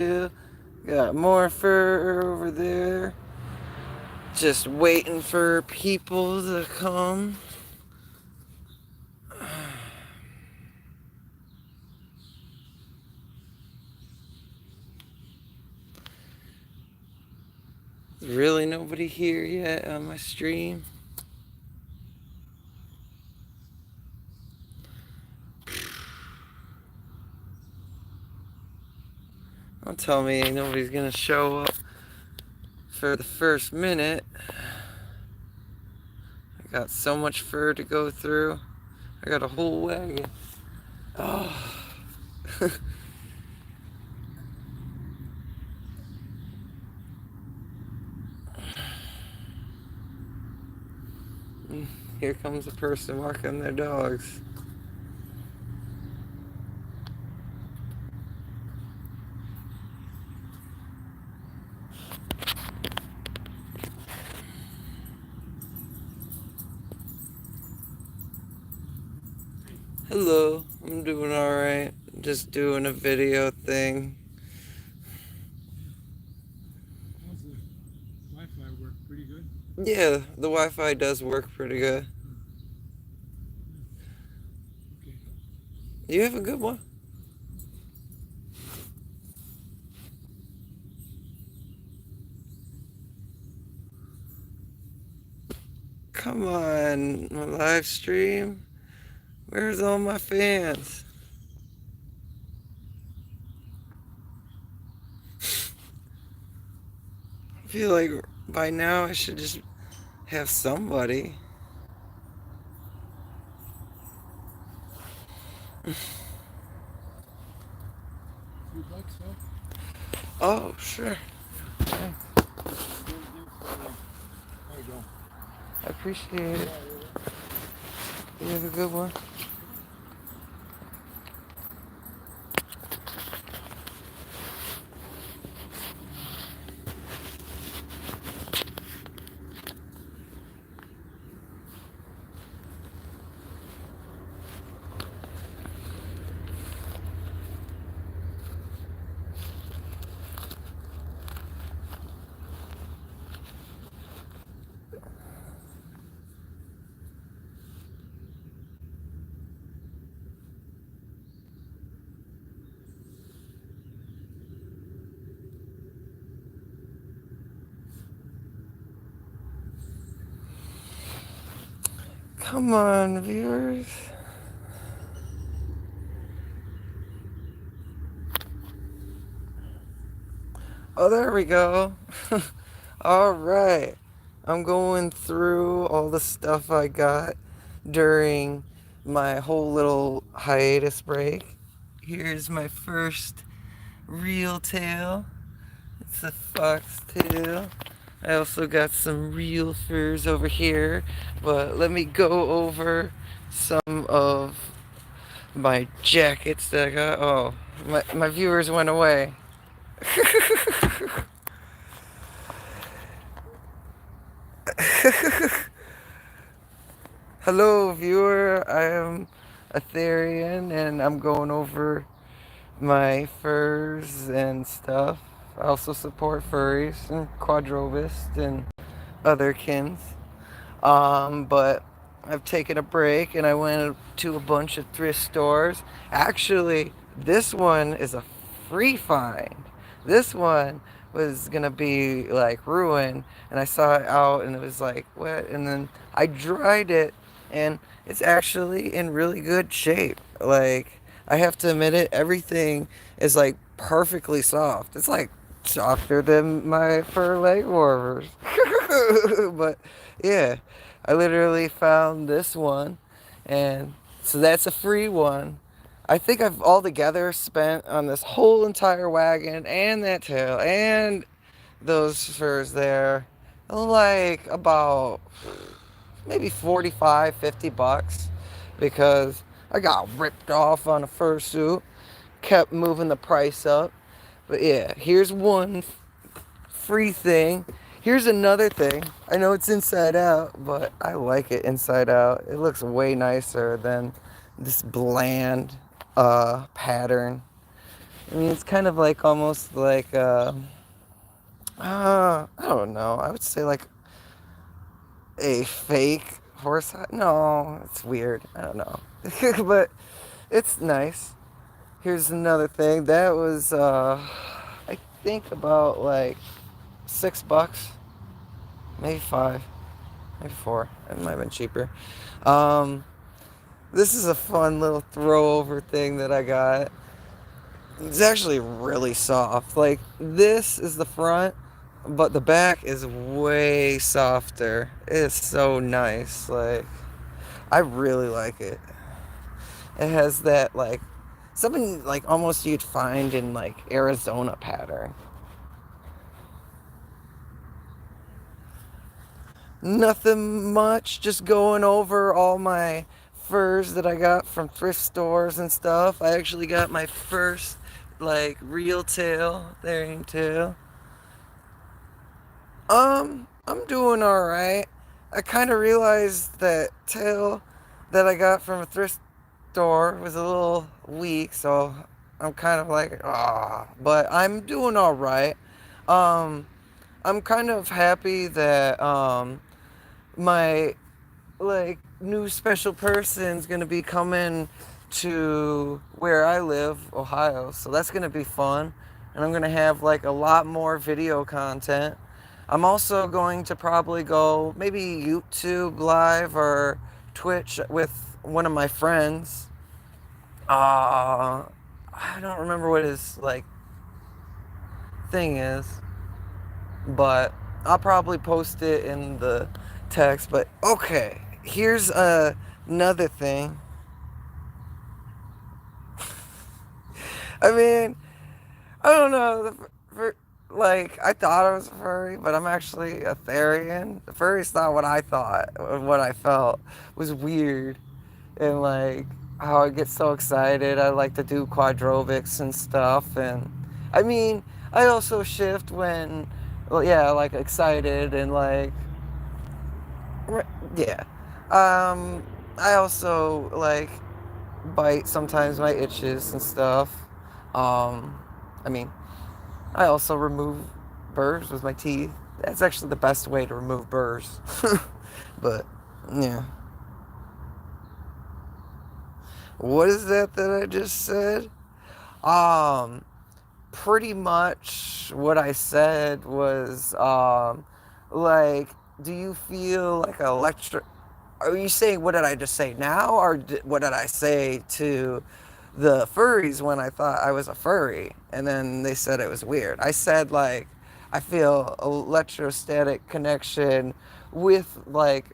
Got more fur over there. Just waiting for people to come. Really nobody here yet on my stream? Don't tell me nobody's gonna show up for the first minute. I got so much fur to go through. I got a whole wagon. Oh. Here comes a person walking their dogs. Hello, I'm doing alright. Just doing a video thing. How's the Wi-Fi work? Pretty good? Yeah, the Wi-Fi does work pretty good. Okay. You have a good one. Come on, my live stream. Where's all my fans? I feel like by now I should just have somebody. $3, huh? Oh, sure. There you go. I appreciate it. You have a good one. Come on, viewers. Oh, there we go. All right. I'm going through all the stuff I got during my whole little hiatus break. Here's my first real tail. It's a foxtail. I also got some real furs over here, but let me go over some of my jackets that I got. Oh, my viewers went away. Hello, viewer. I am Etherean, and I'm going over my furs and stuff. I also support furries and quadrobists and other kins. But I've taken a break and I went to a bunch of thrift stores. Actually, this one is a free find. This one was gonna be like ruined, and I saw it out and it was like wet, and then I dried it and it's actually in really good shape. Like, I have to admit it, everything is like perfectly soft. It's like softer than my fur leg warmers. But yeah, I literally found this one, and so that's a free one. I think I've altogether spent on this whole entire wagon and that tail and those furs there like about maybe 45, 50 bucks, because I got ripped off on a fursuit, kept moving the price up. But yeah, here's one free thing. Here's another thing. I know it's inside out, but I like it inside out. It looks way nicer than this bland pattern. I mean, it's kind of like almost like I don't know. I would say like a fake horse. No, it's weird. I don't know, but it's nice. Here's another thing. That was I think about like $6, maybe five, maybe four. It might have been cheaper. Um, this is a fun little throw over thing that I got. It's actually really soft. Like this is the front, but the back is way softer. It's so nice. Like I really like it. It has that like something like almost you'd find in like Arizona pattern. Nothing much, just going over all my furs that I got from thrift stores and stuff. I actually got my first like real tail, thereing tail. I'm doing all right. I kind of realized that tail that I got from a thrift store was a little weak, so I'm kind of like, ah, but I'm doing all right. Um, I'm kind of happy that my like new special person's gonna be coming to where I live, Ohio. So that's gonna be fun, and I'm gonna have like a lot more video content. I'm also going to probably go maybe YouTube live or Twitch with one of my friends. I don't remember what his like thing is, but I'll probably post it in the text. But okay, here's another thing. I mean, I don't know. Like, I thought I was a furry, but I'm actually a Therian. The furry's not what I thought, what I felt was weird. And, like, how I get so excited. I like to do quadrobics and stuff. And, I mean, I also shift when, well, yeah, like, excited and, like, yeah. Um, I also, like, bite sometimes my itches and stuff. I mean, I also remove burrs with my teeth. That's actually the best way to remove burrs. But yeah. What is that I just said? Um, Pretty much what I said was like, do you feel like electric? Are you saying what did I just say now, or what did I say to the furries when I thought I was a furry? And then they said it was weird. I said like I feel electrostatic connection with like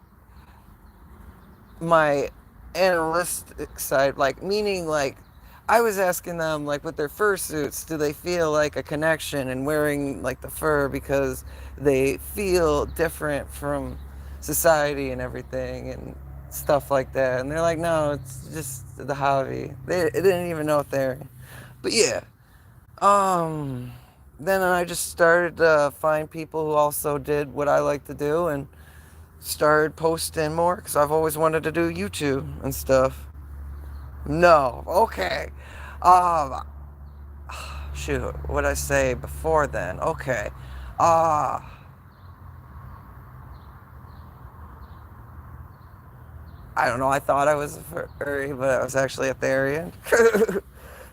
my analytic side, like meaning like I was asking them like with their fursuits, do they feel like a connection and wearing like the fur because they feel different from society and everything and stuff like that. And they're like, no, it's just the hobby. They didn't even know if they're, but yeah. Um, then I just started to find people who also did what I like to do and started posting more because I've always wanted to do YouTube and stuff. No, okay. Um, Shoot, what did I say before then? Okay. Uh, I don't know. I thought I was a furry, but I was actually a Therian.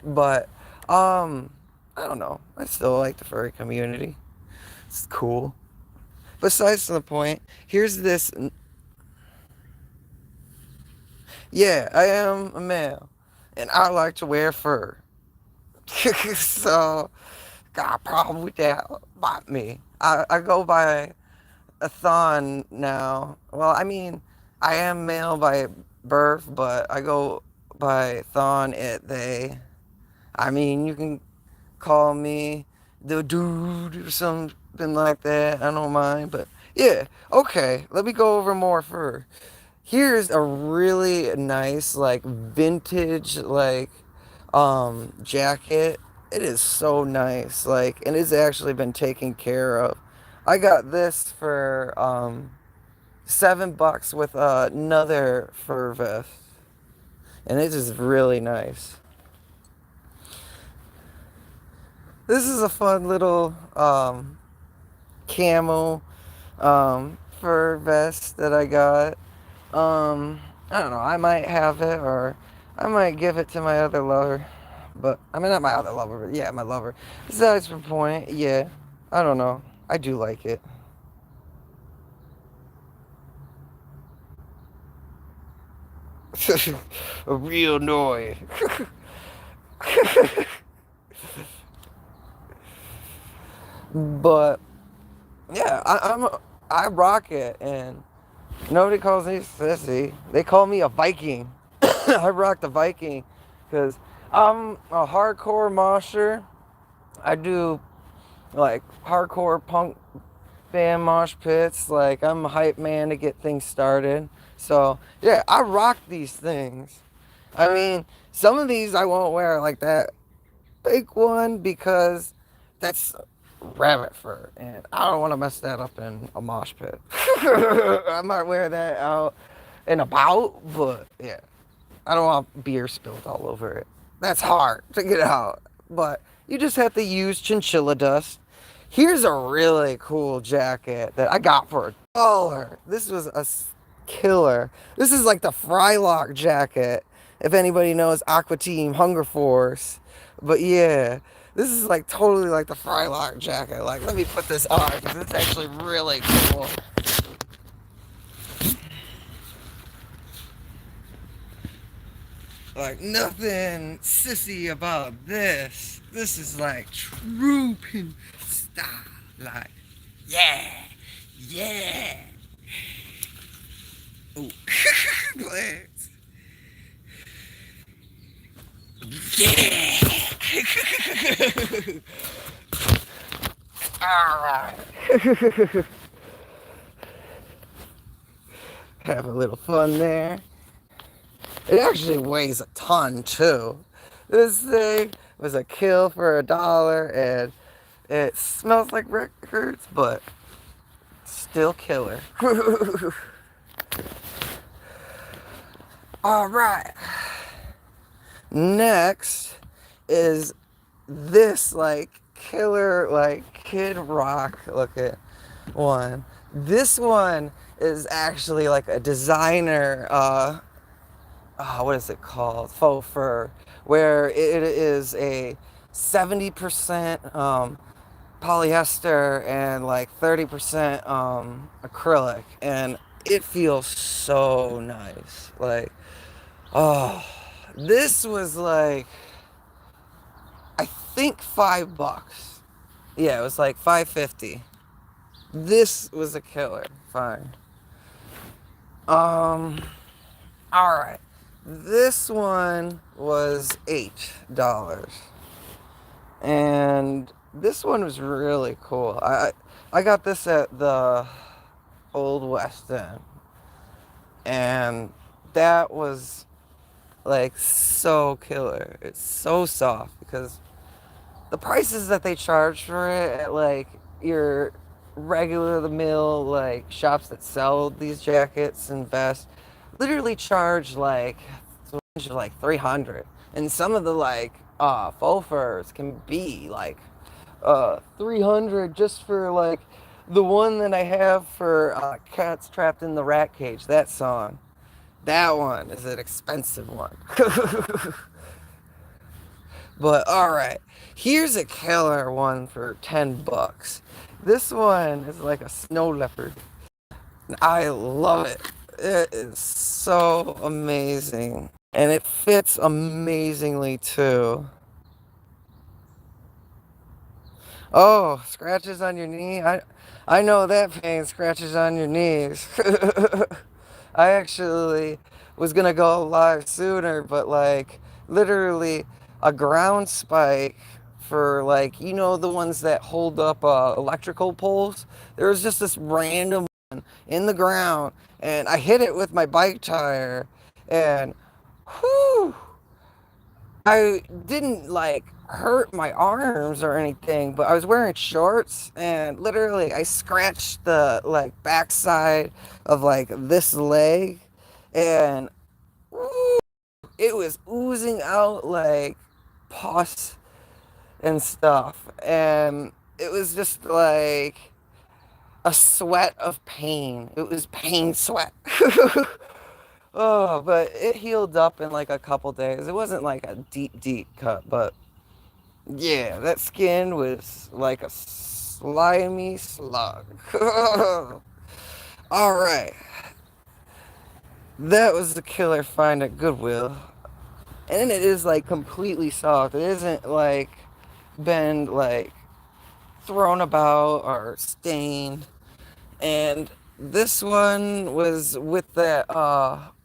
But, I don't know. I still like the furry community. It's cool. Besides the point, here's this. Yeah, I am a male, and I like to wear fur. So, got a problem with that by me. I go by a thon now. Well, I mean, I am male by birth, but I go by thon, it, they. I mean, you can call me the dude or something like that. I don't mind, but yeah. Okay, let me go over more fur. Here's a really nice, like, vintage, like, jacket. It is so nice, like, and it's actually been taken care of. I got this for, $7 with another fur vest, and it is really nice. This is a fun little camo fur vest that I got. I don't know. I might have it, or I might give it to my other lover. But I mean, not my other lover, but yeah, my lover. Besides the point, yeah. I don't know. I do like it. A real noise. But yeah, I rock it, and nobody calls me sissy. They call me a Viking. I rock the Viking because I'm a hardcore mosher. I do like hardcore punk band mosh pits. Like I'm a hype man to get things started. So yeah, I rock these things. I mean, some of these I won't wear like that big one because that's rabbit fur, and I don't want to mess that up in a mosh pit. I might wear that out and about, but yeah, I don't want beer spilled all over it. That's hard to get out, but you just have to use chinchilla dust. Here's a really cool jacket that I got for $1. This was a killer. This is like the Frylock jacket. If anybody knows Aqua Team Hunger Force. But yeah, this is like totally like the Frylock jacket. Like, let me put this on because it's actually really cool. Like, nothing sissy about this. This is like true pin style. Like, yeah, yeah. Ooh, glance. Yeah. All right. Have a little fun there. It actually weighs a ton too. This thing was a kill for $1, and it smells like records, but still killer. All right. Next is this like killer like Kid Rock looking one. This one is actually like a designer what is it called? Faux fur, where it is a 70% polyester and like 30% acrylic, and it feels so nice. Like, oh, this was like, I think $5. Yeah, it was like $5.50. This was a killer. Fine. All right. This one was $8. And this one was really cool. I got this at the Old West End. And that was like so killer. It's so soft because the prices that they charge for it at like your regular the mill like shops that sell these jackets and vests literally charge like 300, and some of the like faux furs can be like 300 just for like the one that I have for Cats Trapped in the Rat Cage, that song. That one is an expensive one. But all right, here's a killer one for $10. This one is like a snow leopard. I love it. It is so amazing, and it fits amazingly too. Oh, scratches on your knee. I know that pain. Scratches on your knees. I actually was gonna go live sooner, but like literally a ground spike for like the ones that hold up electrical poles. There was just this random one in the ground, and I hit it with my bike tire, and whew, I didn't like hurt my arms or anything, but I was wearing shorts, and literally I scratched the like backside of like this leg, and it was oozing out like pus, and stuff. And it was just like a sweat of pain. It was pain sweat. Oh, but it healed up in like a couple days. It wasn't like a deep, deep cut, but yeah, that skin was like a slimy slug. All right. That was the killer find at Goodwill. And it is like completely soft. It isn't like been like thrown about or stained. And this one was with that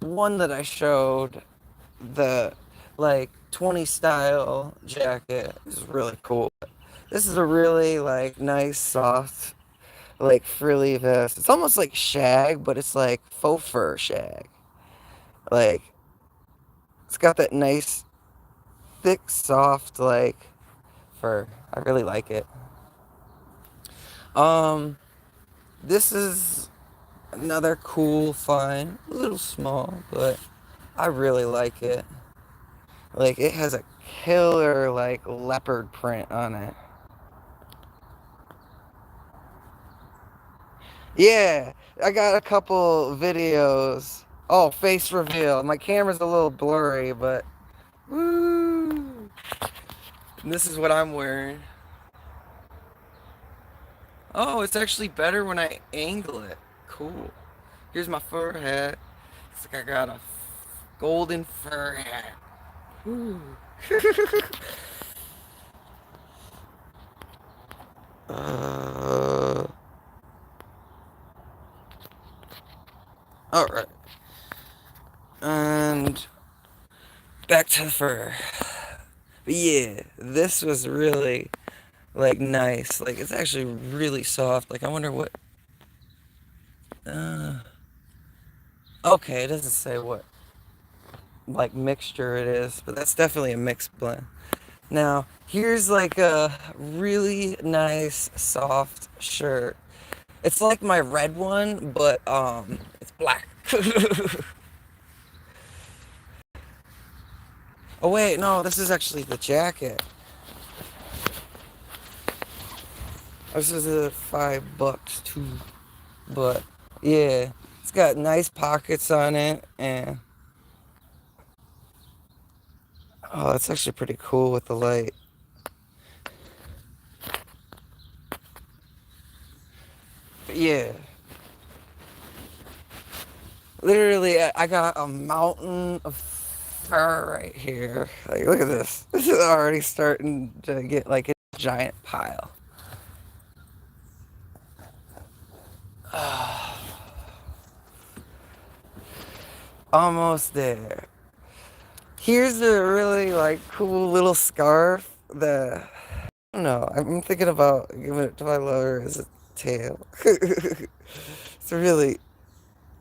one that I showed, the like 20 style jacket. It's really cool. This is a really like nice soft like frilly vest. It's almost like shag, but it's like faux fur shag. Like it's got that nice thick soft like fur. I really like it. Um this is another cool find. A little small, but I really like it. Like it has a killer like leopard print on it. Yeah, I got a couple videos. Oh, face reveal. My camera's a little blurry, but woo. This is what I'm wearing. Oh, it's actually better when I angle it. Cool. Here's my fur hat. It's like I got a golden fur hat. Woo. uh, all right. And back to the fur. But yeah, this was really like nice. Like it's actually really soft. Like I wonder what. Okay, it doesn't say what like mixture it is, but that's definitely a mixed blend. Now here's like a really nice soft shirt. It's like my red one, but it's black. Oh wait, no, this is actually the jacket. This is a $5 too, but yeah, it's got nice pockets on it, and oh, it's actually pretty cool with the light. But yeah, literally, I got a mountain of fur right here. Like, look at this. This is already starting to get like a giant pile. Almost there. Here's a really like cool little scarf that I don't know. I'm thinking about giving it to my lover as a tail. It's really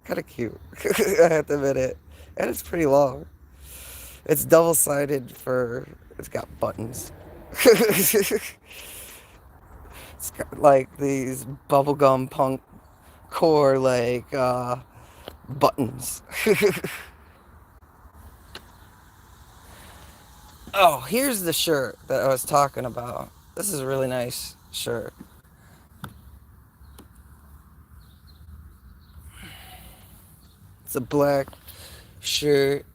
kind of cute. I have to admit it, and it's pretty long. It's double-sided fur. It's got buttons. It's got like these bubblegum punk core like buttons. Oh, here's the shirt that I was talking about. This is a really nice shirt. It's a black shirt.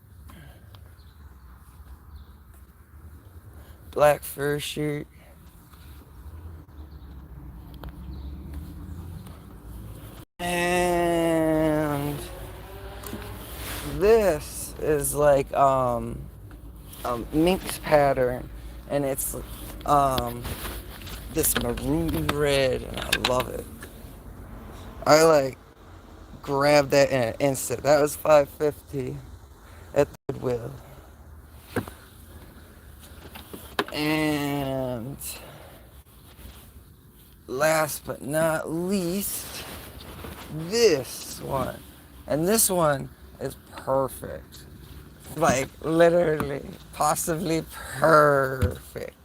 Black fur shirt. And this is like a minx pattern, and it's this maroon red, and I love it. I like grabbed that in an instant. That was $5.50 at the Goodwill. And last but not least, this one. And this one is perfect. Like literally, possibly perfect.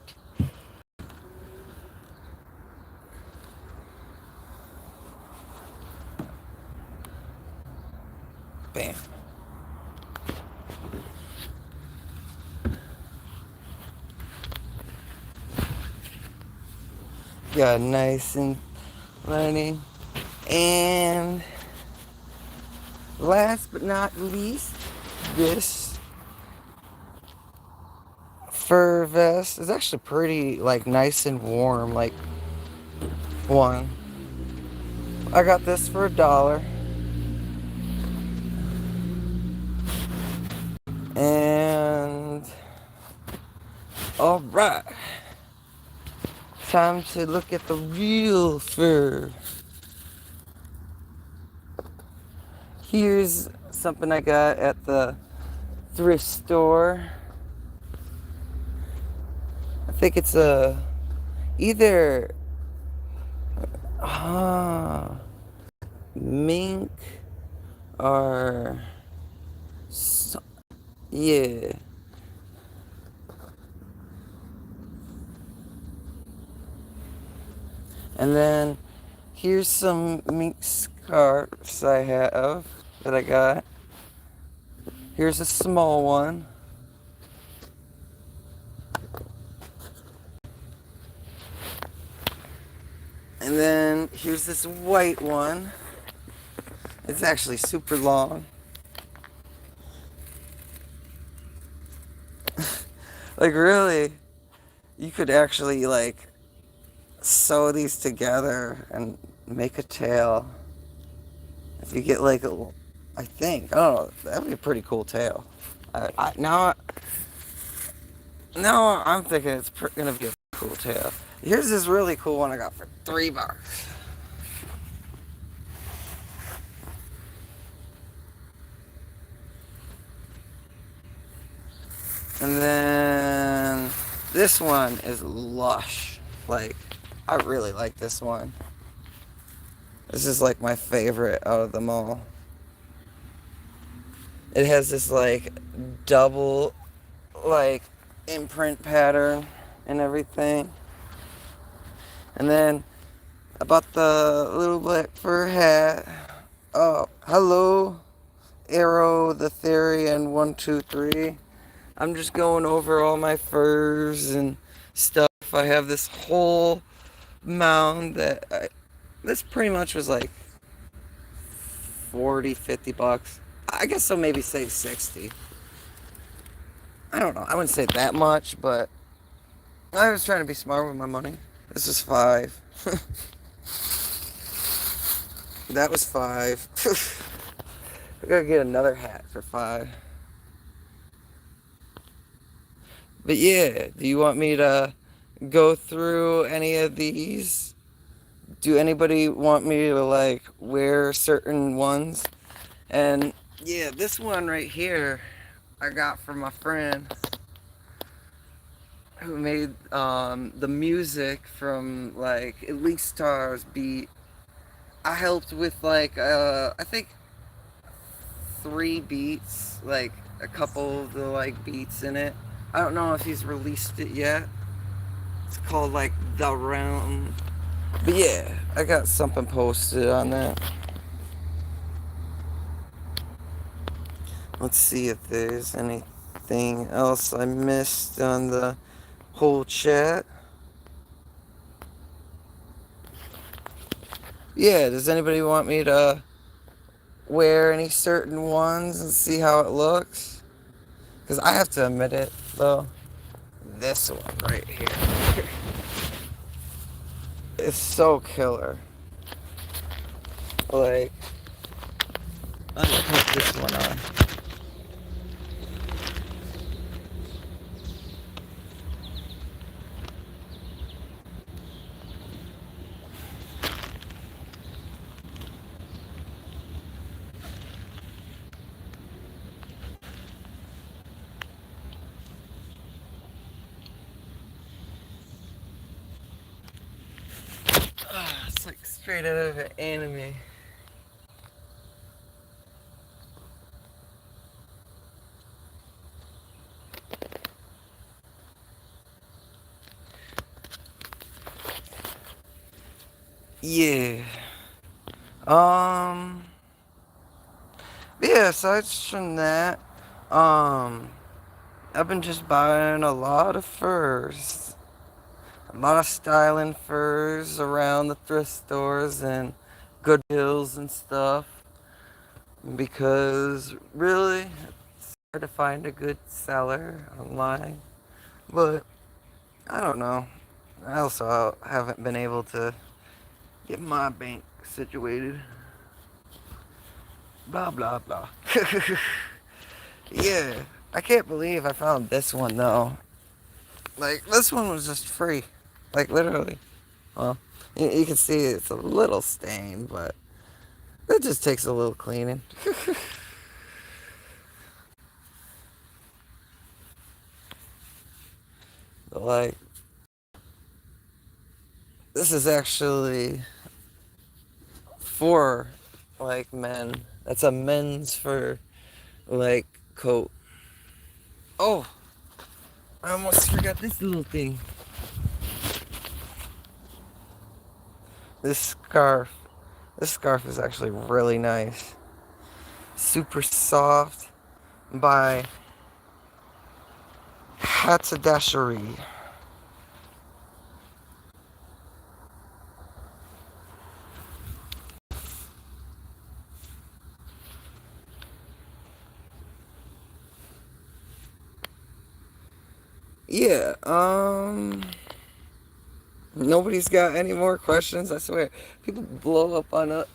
Bam. got nice and plenty. And last but not least, this fur vest is actually pretty like nice and warm. Like one, I got this for $1. And all right, time to look at the real fur. Here's something I got at the thrift store. I think it's either mink or yeah. And then here's some mink scarves I have that I got. Here's a small one. And then here's this white one. It's actually super long. Like really, you could actually like sew these together and make a tail. If you get like I think, I don't know, that'd be a pretty cool tail. Now I'm thinking it's gonna be a cool tail. Here's this really cool one I got for $3. And then this one is lush. Like, I really like this one. This is like my favorite out of them all. It has this like double like imprint pattern and everything. And then I bought the little black fur hat. Oh, hello, Arrow, the Therian 123. I'm just going over all my furs and stuff. I have this whole mound this pretty much was like 40, $50. I guess I'll maybe say 60. I don't know. I wouldn't say that much, but I was trying to be smart with my money. This is 5. That was 5. I gotta get another hat for 5. But yeah, do you want me to go through any of these? Do anybody want me to like wear certain ones? And yeah, this one right here I got from my friend who made the music from like Elynxtra's beat. I helped with like I think 3 beats, like a couple of the like beats in it. I don't know if he's released it yet. It's called like The Realm. But yeah, I got something posted on that. Let's see if there's anything else I missed on the whole chat. Yeah, does anybody want me to wear any certain ones and see how it looks? Because I have to admit it, though. This one right here is so killer. Like, let me put this one on. It's like straight out of an anime. Yeah. Yeah, aside from that, I've been just buying a lot of furs. a lot of styling furs around the thrift stores and Goodwills and stuff. Because really, it's hard to find a good seller online. But I don't know. I also haven't been able to get my bank situated. Blah, blah, blah. Yeah, I can't believe I found this one though. Like, this one was just free. Like, literally. Well, you can see it's a little stained, but it just takes a little cleaning. Like, this is actually for, like, men. That's a men's fur, like, coat. Oh, I almost forgot this little thing. This scarf. This scarf is actually really nice. Super soft by Hatsadashery. Yeah, nobody's got any more questions, I swear. People blow up on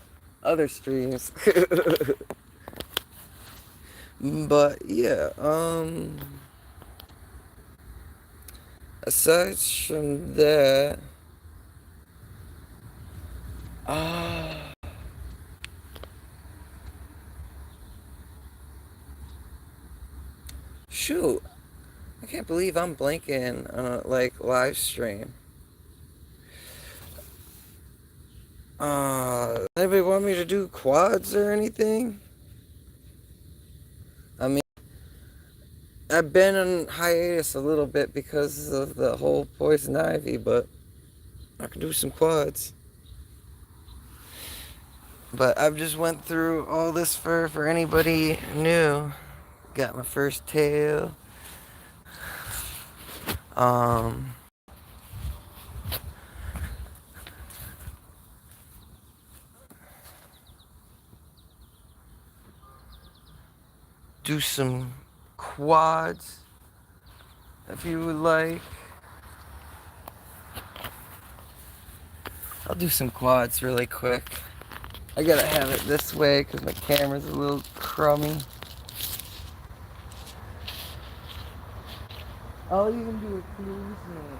other streams. But yeah, aside from that, uh, shoot, I can't believe I'm blanking on a, like, live stream. Anybody want me to do quads or anything? I mean, I've been on hiatus a little bit because of the whole poison ivy, but I can do some quads. But I've just went through all this fur for anybody new. Got my first tail. Um, do some quads if you would like. I'll do some quads really quick. I gotta have it this way because my camera's a little crummy. I'll even do a cruise now.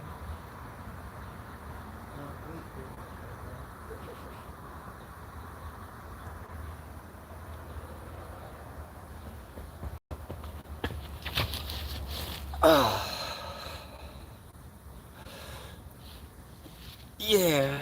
Oh. Yeah.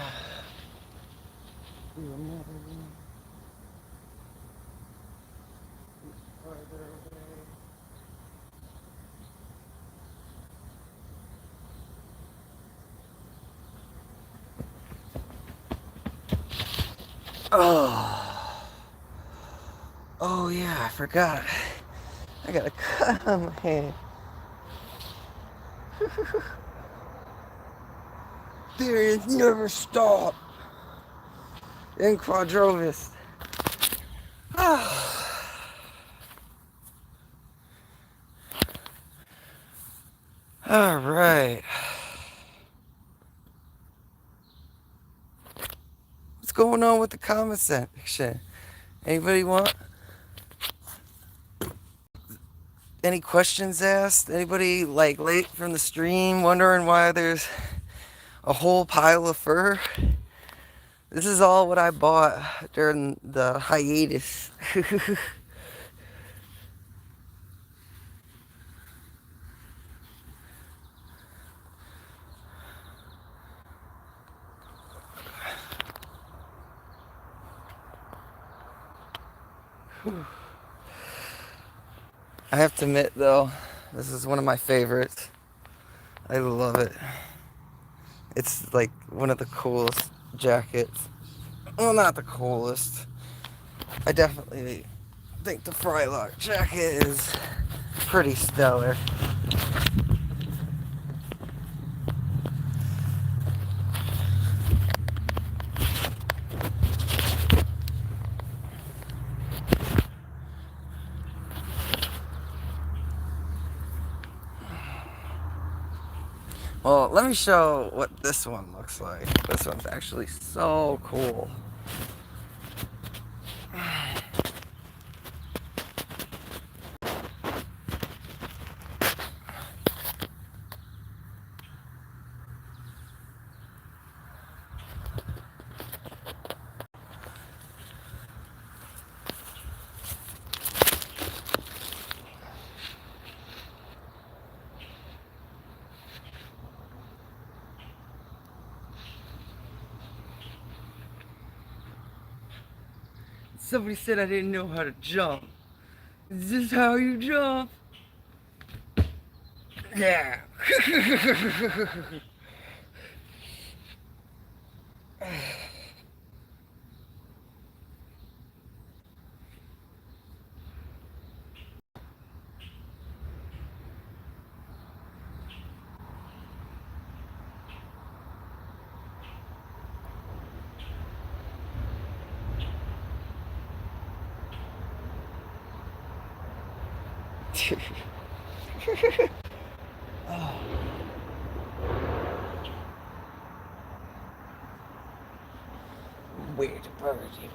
Oh. Oh yeah, I forgot. I got a cut on my hand. There is never stop in Quadrobics. All right. What's going on with the comment section? Anybody want any questions asked? Anybody like late from the stream wondering why there's a whole pile of fur? This is all what I bought during the hiatus. I have to admit though, this is one of my favorites. I love it. It's like one of the coolest jackets. Well, not the coolest. I definitely think the Frylock jacket is pretty stellar. Well, let me show what this one looks like. This one's actually so cool. Somebody said I didn't know how to jump. Is this how you jump? Yeah. Oh. Weird birdie.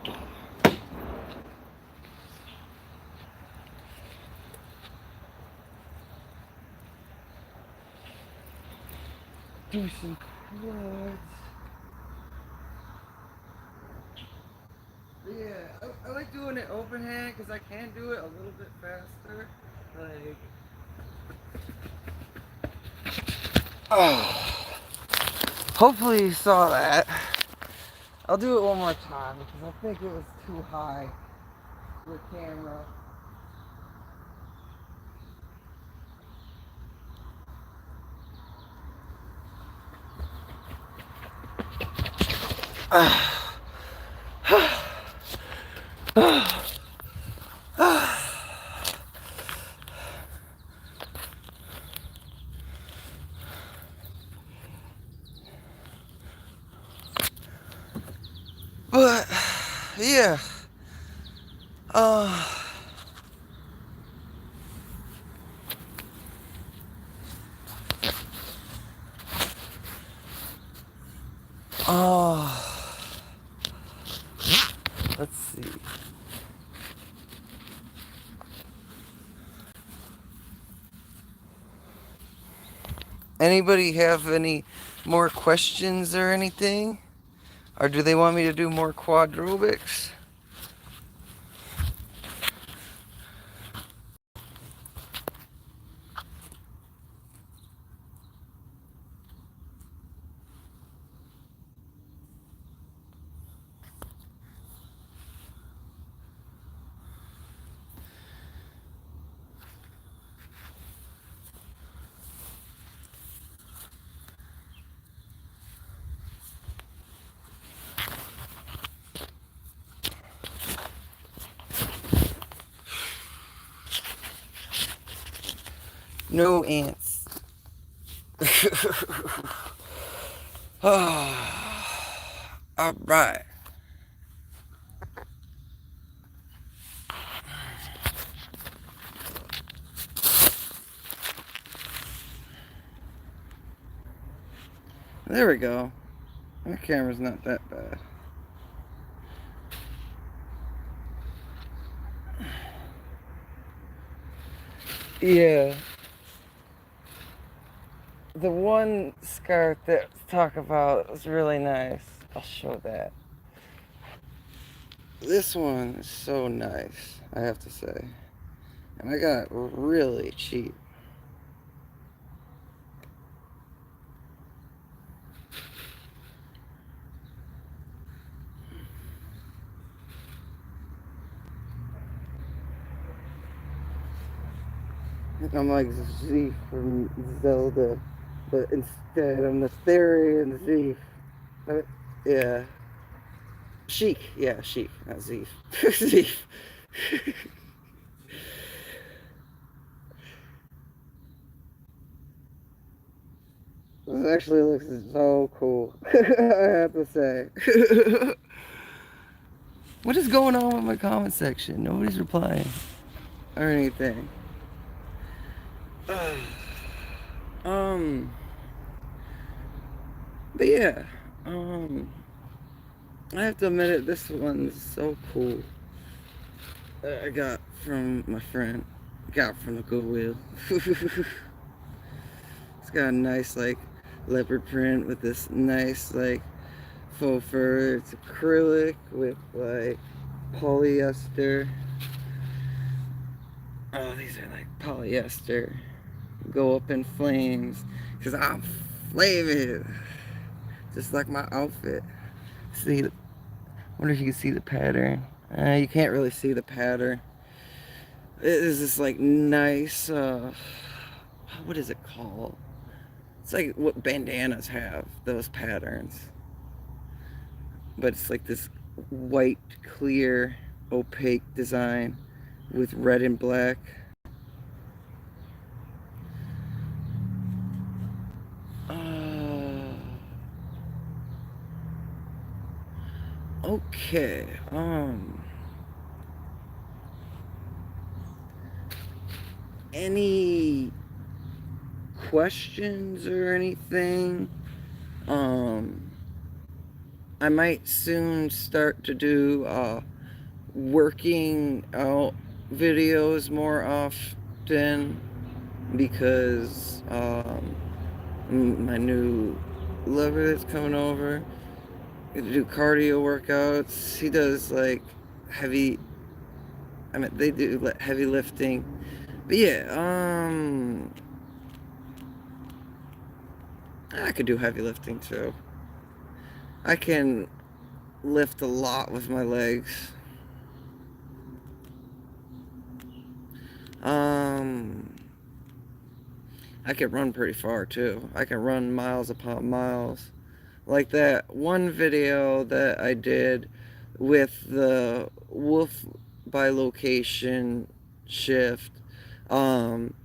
Do some quads. Yeah, I like doing it open hand because I can do it a little bit faster. Like, oh. Hopefully you saw that. I'll do it one more time because I think it was too high with camera. But yeah, uh, let's see. Anybody have any more questions or anything? Or do they want me to do more quadrobics? No ants. Alright. There we go. My camera's not that bad. Yeah. The one scarf that talk about was really nice. I'll show that. This one is so nice, I have to say. And I got it really cheap. I'm like Z from Zelda, but instead I'm the Therian Z. Yeah. Sheik, yeah, Sheik, not Z. Z. This actually looks so cool, I have to say. What is going on with my comment section? Nobody's replying or anything. But yeah, I have to admit it, this one's so cool. I got from my friend. Got from the Goodwill. It's got a nice like leopard print with this nice like faux fur. It's acrylic with like polyester. Oh, these are like polyester. Go up in flames. Cause I'm flaming. Just like my outfit. See, wonder if you can see the pattern. You can't really see the pattern. It is this like nice, what is it called? It's like what bandanas have, those patterns. But it's like this white, clear, opaque design with red and black. Uh, okay. Any questions or anything? I might soon start to do working out videos more often because my new lover that's coming over to do cardio workouts. He does like heavy. I mean, they do heavy lifting. But yeah, I could do heavy lifting too. I can lift a lot with my legs. Um, I can run pretty far too. I can run miles upon miles. Like that one video that I did with the wolf by location shift. Um,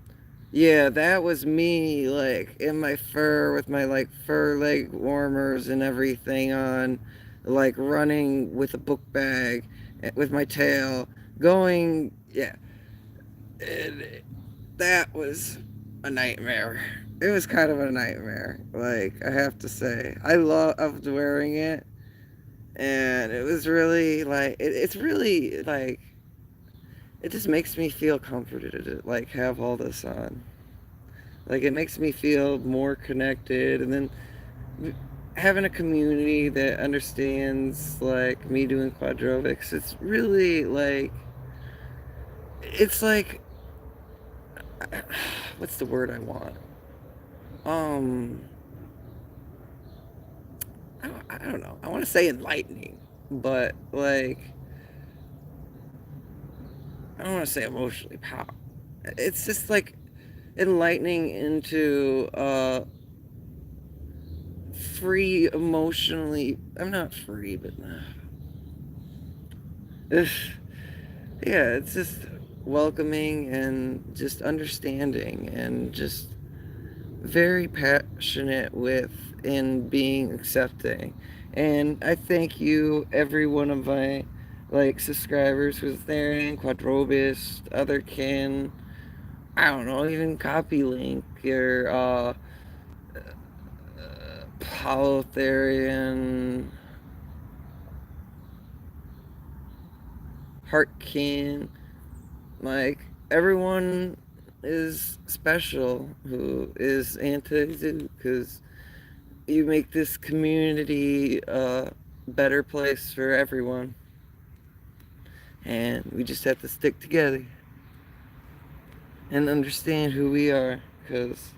yeah, that was me like in my fur with my like fur leg warmers and everything on, like running with a book bag with my tail going, yeah. And that was a nightmare. It was kind of a nightmare. Like, I have to say, I loved wearing it, and it was really like it's really like it just makes me feel comforted to like have all this on. Like, it makes me feel more connected, and then having a community that understands like me doing quadrobics. It's really like it's like what's the word I want? Um, I don't know. I want to say enlightening, but like I don't want to say emotionally powerful. It's just like enlightening into free emotionally. I'm not free, but yeah, it's just welcoming and just understanding and just very passionate with in being accepting. And I thank you, every one of my like subscribers who's there, and Quadrobist, other kin, I don't know, even Copy Link or Polytherian, Heartkin, like everyone is special who is anti-zoo because you make this community a better place for everyone. And we just have to stick together and understand who we are, because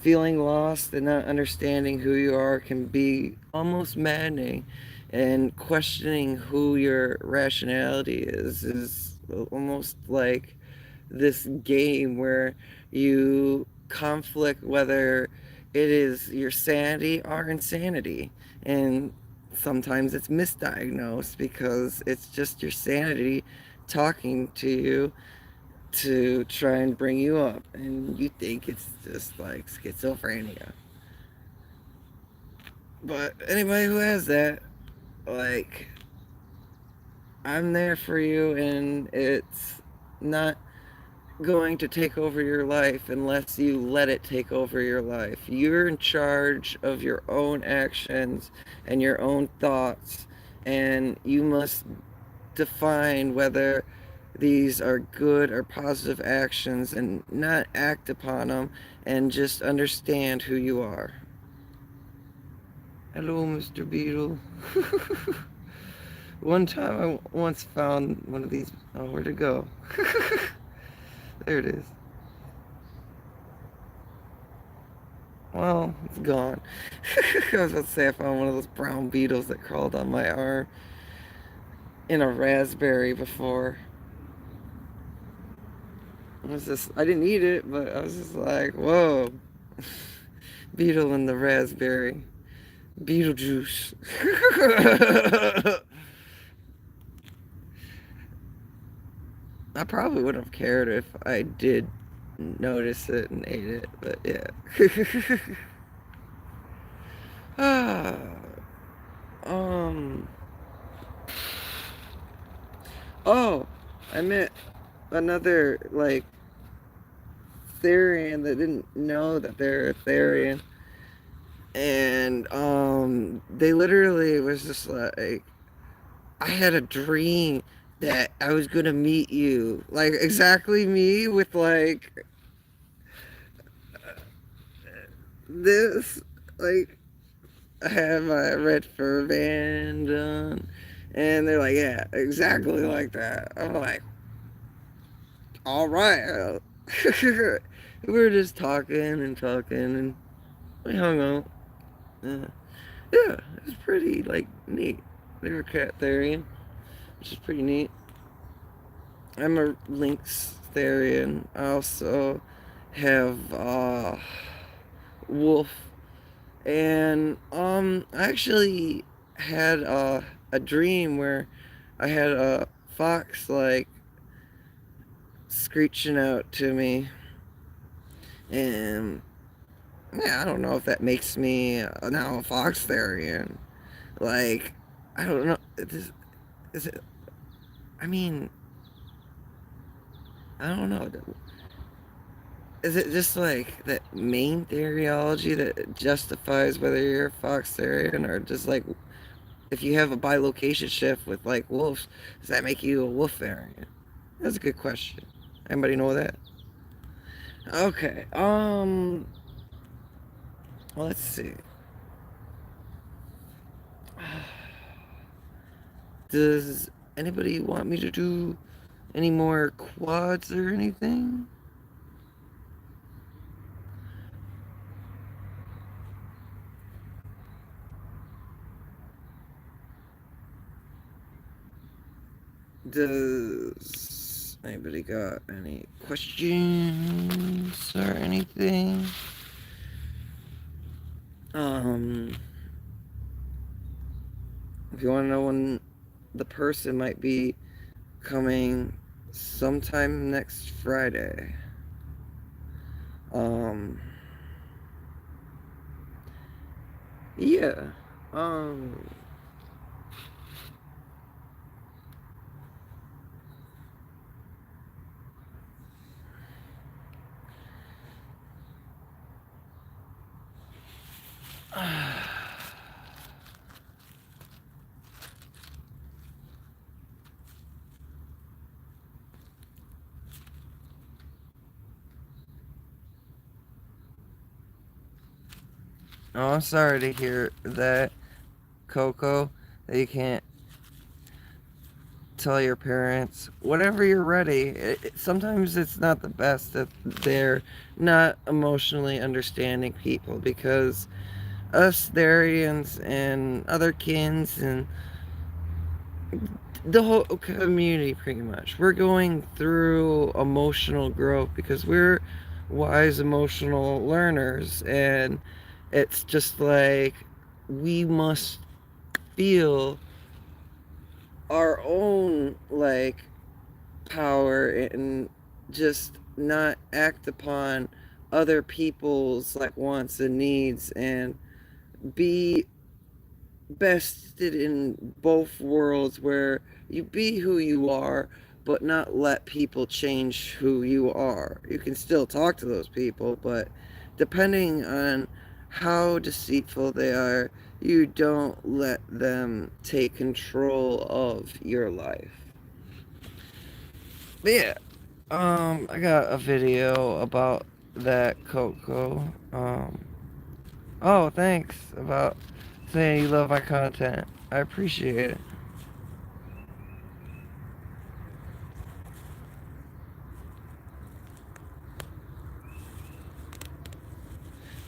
feeling lost and not understanding who you are can be almost maddening, and questioning who your rationality is almost like this game where you conflict whether it is your sanity or insanity. And sometimes it's misdiagnosed because it's just your sanity talking to you to try and bring you up, and you think it's just like schizophrenia. But anybody who has that, like, I'm there for you, and it's not going to take over your life unless you let it take over your life. You're in charge of your own actions and your own thoughts, and you must define whether these are good or positive actions and not act upon them, and just understand who you are. Hello, Mr. Beetle. One time I once found one of these. Oh, where'd it go? There it is. Well, it's gone. I was about to say I found one of those brown beetles that crawled on my arm in a raspberry before. I didn't eat it, but I was just like, whoa. Beetle in the raspberry. Beetlejuice. I probably wouldn't have cared if I did notice it and ate it, but yeah. Ah, um. Oh, I met another like Therian that didn't know that they're a Therian, and they literally was just like, I had a dream that I was gonna meet you, like exactly me with like this, like I have my red fur band on, and they're like, yeah, exactly like that. I'm like, all right. We were just talking and talking, and we hung out. Uh, yeah, it was pretty like neat. They were cat therian, which is pretty neat. I'm a lynx therian. I also have wolf, and I actually had a dream where I had a fox like screeching out to me, and yeah, I don't know if that makes me now a fox therian. Like, I don't know. Is it? I mean, I don't know. Is it just like that main theoryology that justifies whether you're a fox therian, or just like if you have a bilocation shift with like wolves, does that make you a wolf therian? That's a good question. Anybody know that? Okay. Well, let's see. Does anybody want me to do any more quads or anything? Does anybody got any questions or anything? If you want to know when the person might be coming, sometime next Friday. Um, yeah. Um, Oh, I'm sorry to hear that, Coco, that you can't tell your parents. Whenever you're ready, sometimes it's not the best that they're not emotionally understanding people, because us Darians and other kins and the whole community pretty much, we're going through emotional growth because we're wise emotional learners, and it's just like we must feel our own like power and just not act upon other people's like wants and needs, and be bested in both worlds where you be who you are, but not let people change who you are. You can still talk to those people, but depending on how deceitful they are, you don't let them take control of your life. But yeah, I got a video about that, Coco. Oh, thanks about saying you love my content. I appreciate it.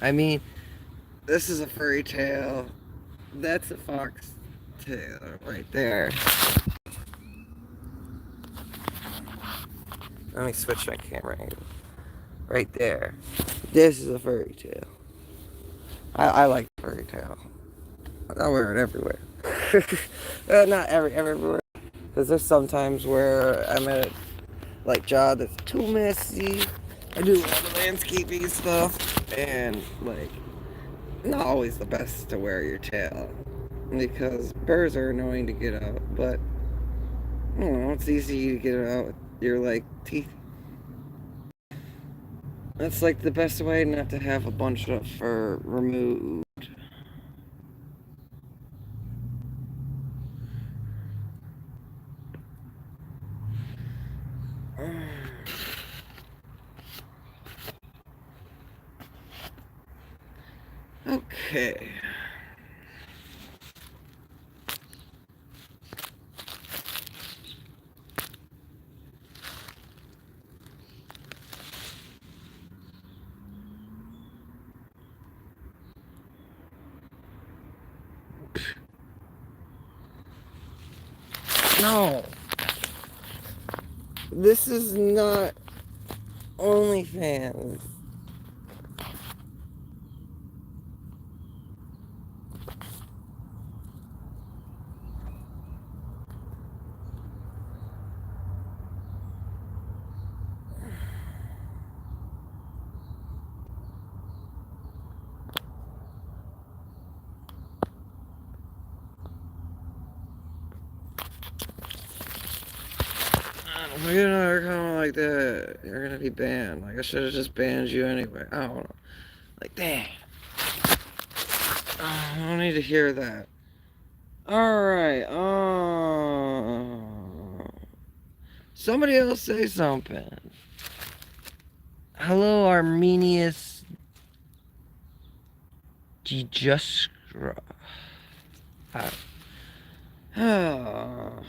I mean, this is a furry tail. That's a fox tail right there. Let me switch my camera angle. Right there. This is a furry tail. I like furry tail. I wear it everywhere. Not everywhere. Because there's sometimes where I'm at a job that's too messy. I do a lot of landscaping stuff, and not always the best to wear your tail because birds are annoying to get out. But I don't know, it's easy to get it out with your teeth. That's the best way not to have a bunch of fur removed. Okay. No. This is not OnlyFans. If you get another comment like that, you're gonna be banned. I should have just banned you anyway. I don't know. Dang. I don't need to hear that. Alright, somebody else say something. Hello, Armenius Gijuskra. Oh.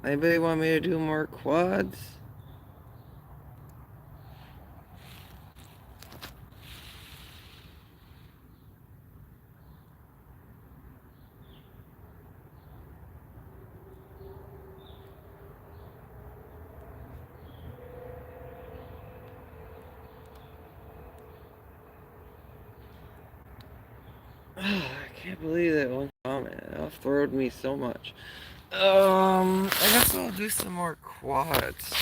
Anybody want me to do more quads? I can't believe that one comment. That throwed me so much. I guess I'll do some more quads.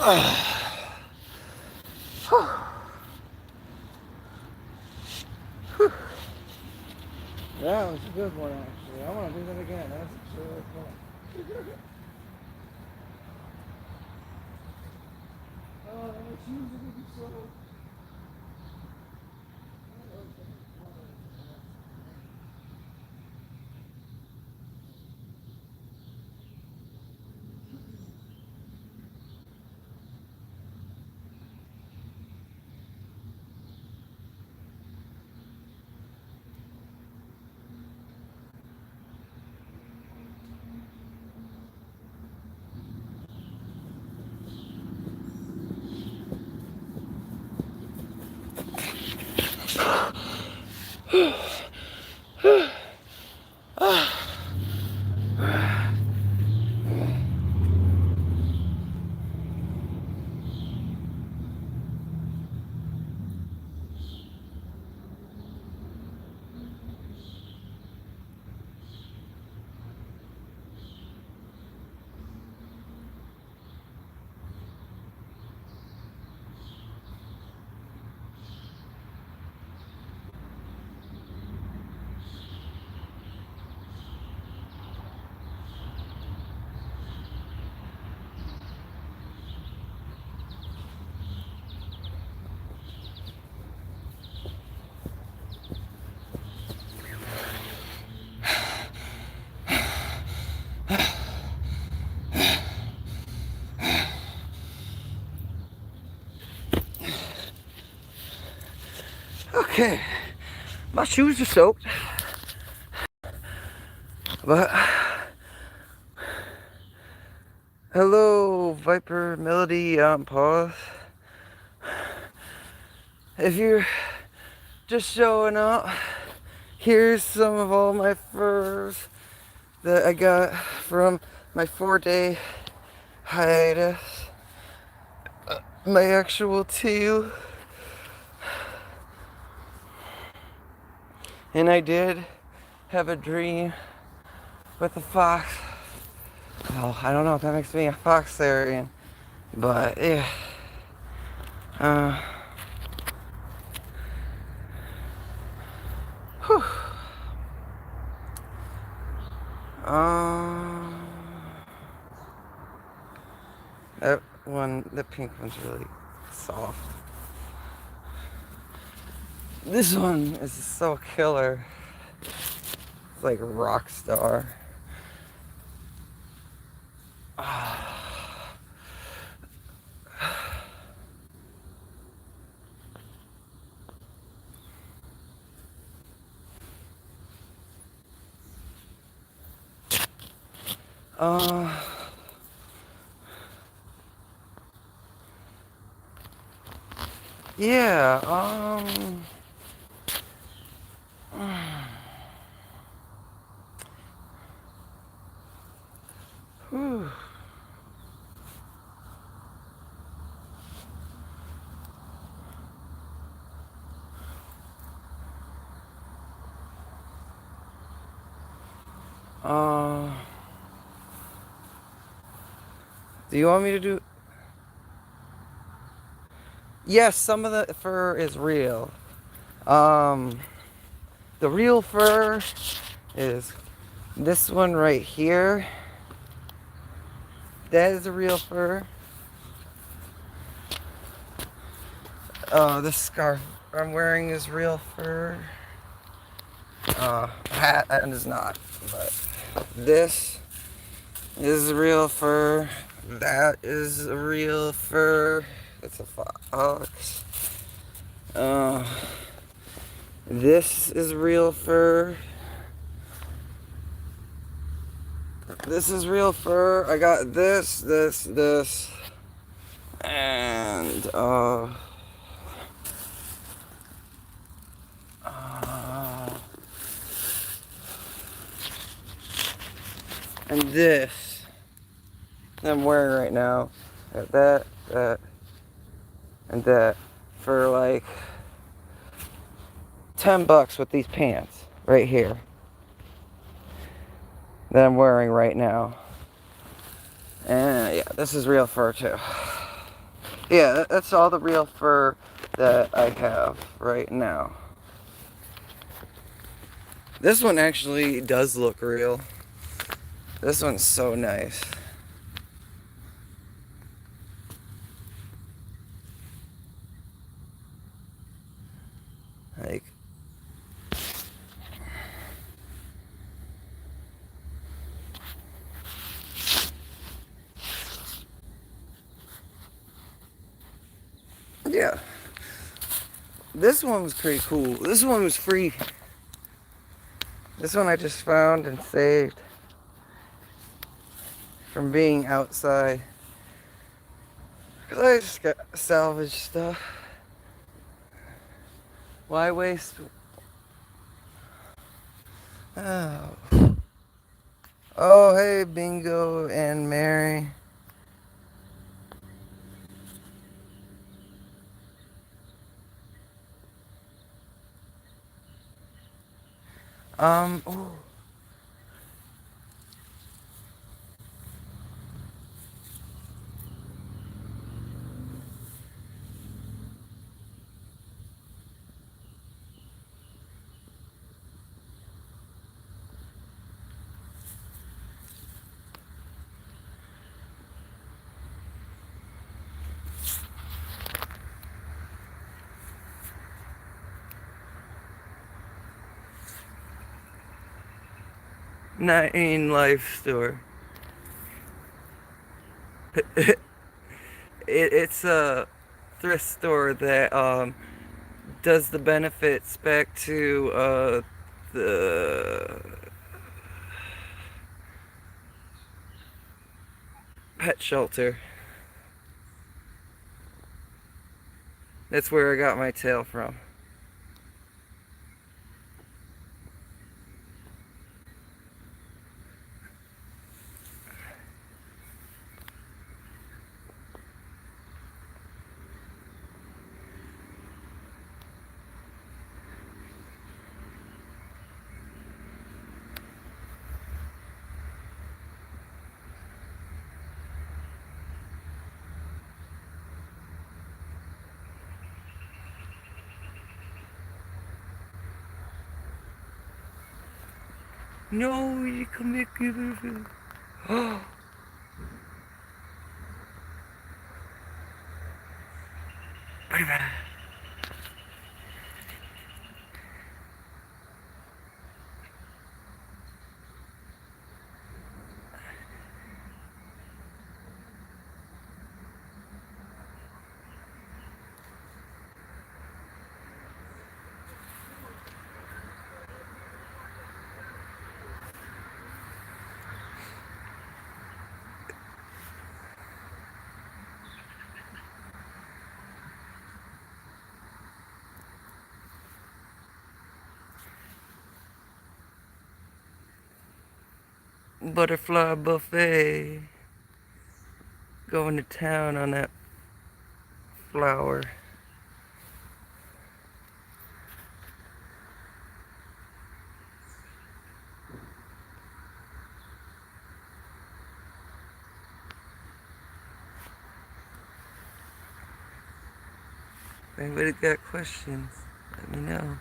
That was a good one, actually. I want to do that again. That's actually really fun. Oh, my shoes are going to be so... Okay, my shoes are soaked, but hello, Viper Melody pause. If you're just showing up, here's some of all my furs that I got from my 4-day hiatus. My actual tail. And I did have a dream with a fox. Oh, I don't know if that makes me a fox Foxarian, but yeah. Whew. That one, the pink one's really soft. This one is so killer. It's like a rock star. Yeah, whew. Do you want me to do... Yes, some of the fur is real. The real fur is this one right here. That is the real fur. This scarf I'm wearing is real fur. Hat is not, but this is real fur. That is real fur. It's a fox. This is real fur. This is real fur. I got this, and and this that I'm wearing right now. That, and that for like $10 with these pants right here that I'm wearing right now. And yeah, this is real fur too. Yeah, that's all the real fur that I have right now. This one actually does look real. This one's so nice. Like, yeah. This one was pretty cool. This one was free. This one I just found and saved from being outside. Because I just got salvage stuff. Why waste? Oh. Oh, hey, Bingo and Mary. Ooh. Nine Life Store. It's a thrift store that does the benefits back to the pet shelter. That's where I got my tail from. No, you come back here. Oh, bye. Butterfly buffet. Going to town on that flower. If anybody got questions, let me know.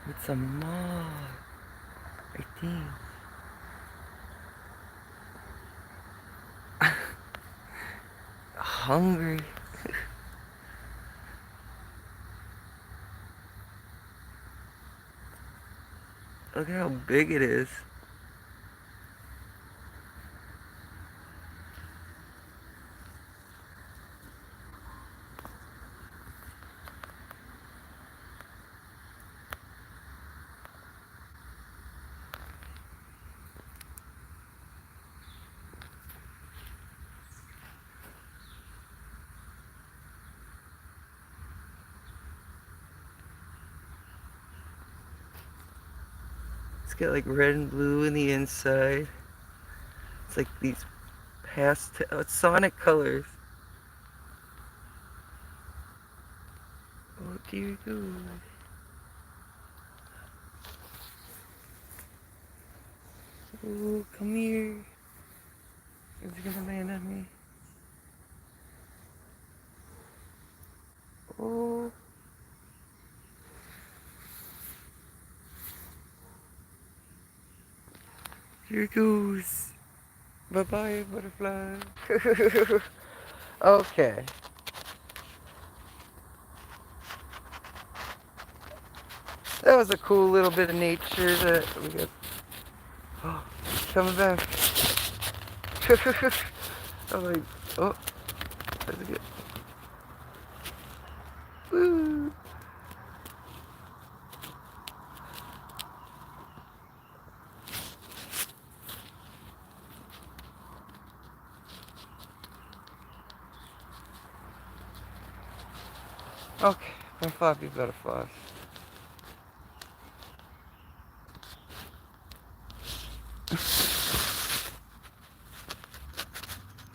It's a moth, I think. Hungry. Look at how big it is. It's got like red and blue in the inside. It's like these pastel, it's sonic colors. Oh dear God. Ooh, come here. Is he gonna land on me? Oh. Here it goes. Bye-bye, butterfly. Okay. That was a cool little bit of nature that we got. Oh, coming back. I'm like, oh, that's good. Woo. Okay, my floppy butterflies.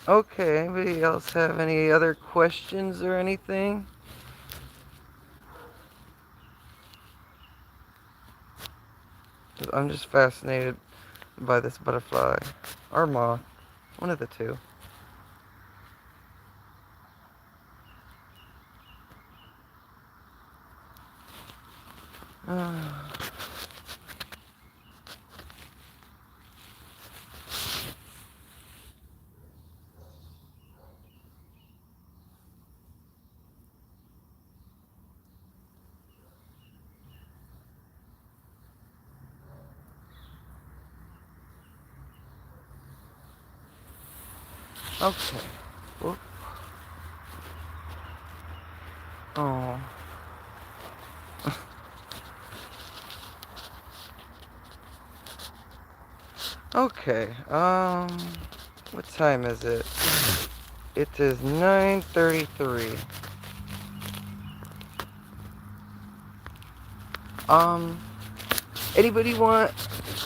Okay, anybody else have any other questions or anything? I'm just fascinated by this butterfly. Or moth. One of the two. Okay. Whoop. Oh. Okay. What time is it? It is 9:33. Anybody want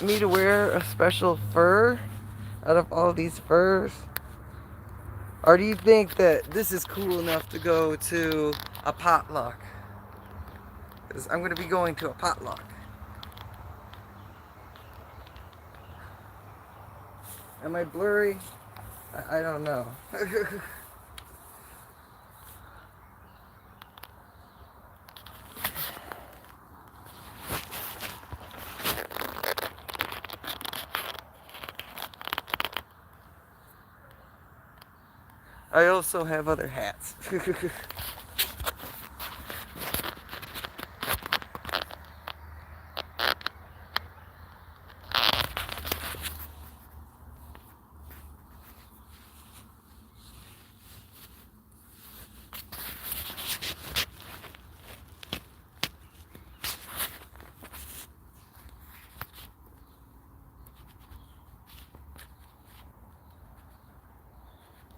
me to wear a special fur out of all these furs? Or do you think that this is cool enough to go to a potluck? Because I'm going to be going to a potluck. Am I blurry? I don't know. I also have other hats.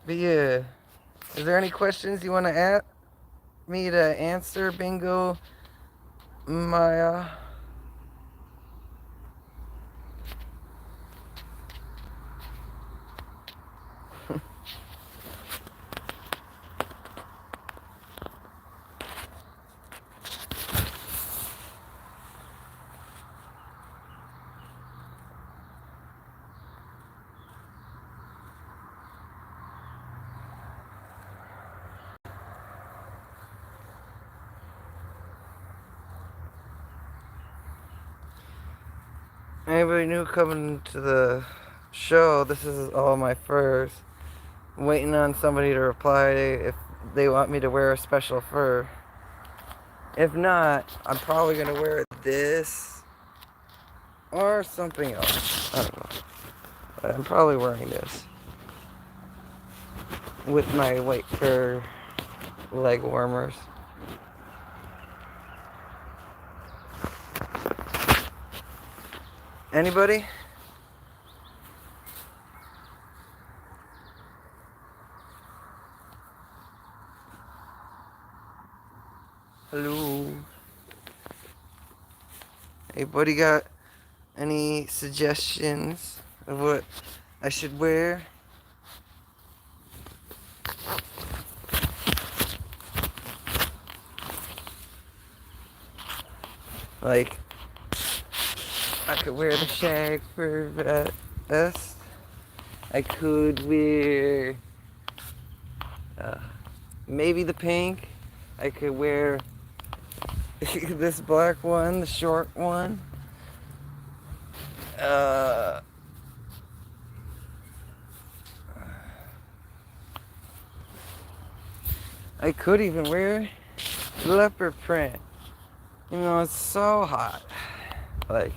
But yeah, is there any questions you want to ask me to answer, Bingo, Maya? Anybody new coming to the show? This is all my furs. I'm waiting on somebody to reply if they want me to wear a special fur. If not, I'm probably gonna wear this or something else. I don't know. But I'm probably wearing this with my white fur leg warmers. Anybody? Hello? Anybody got any suggestions of what I should wear? Like, I could wear the shag fur vest. vest. I could wear uh, maybe the pink. I could wear this black one, the short one. Uh, I could even wear leopard print. You know, it's so hot. Like,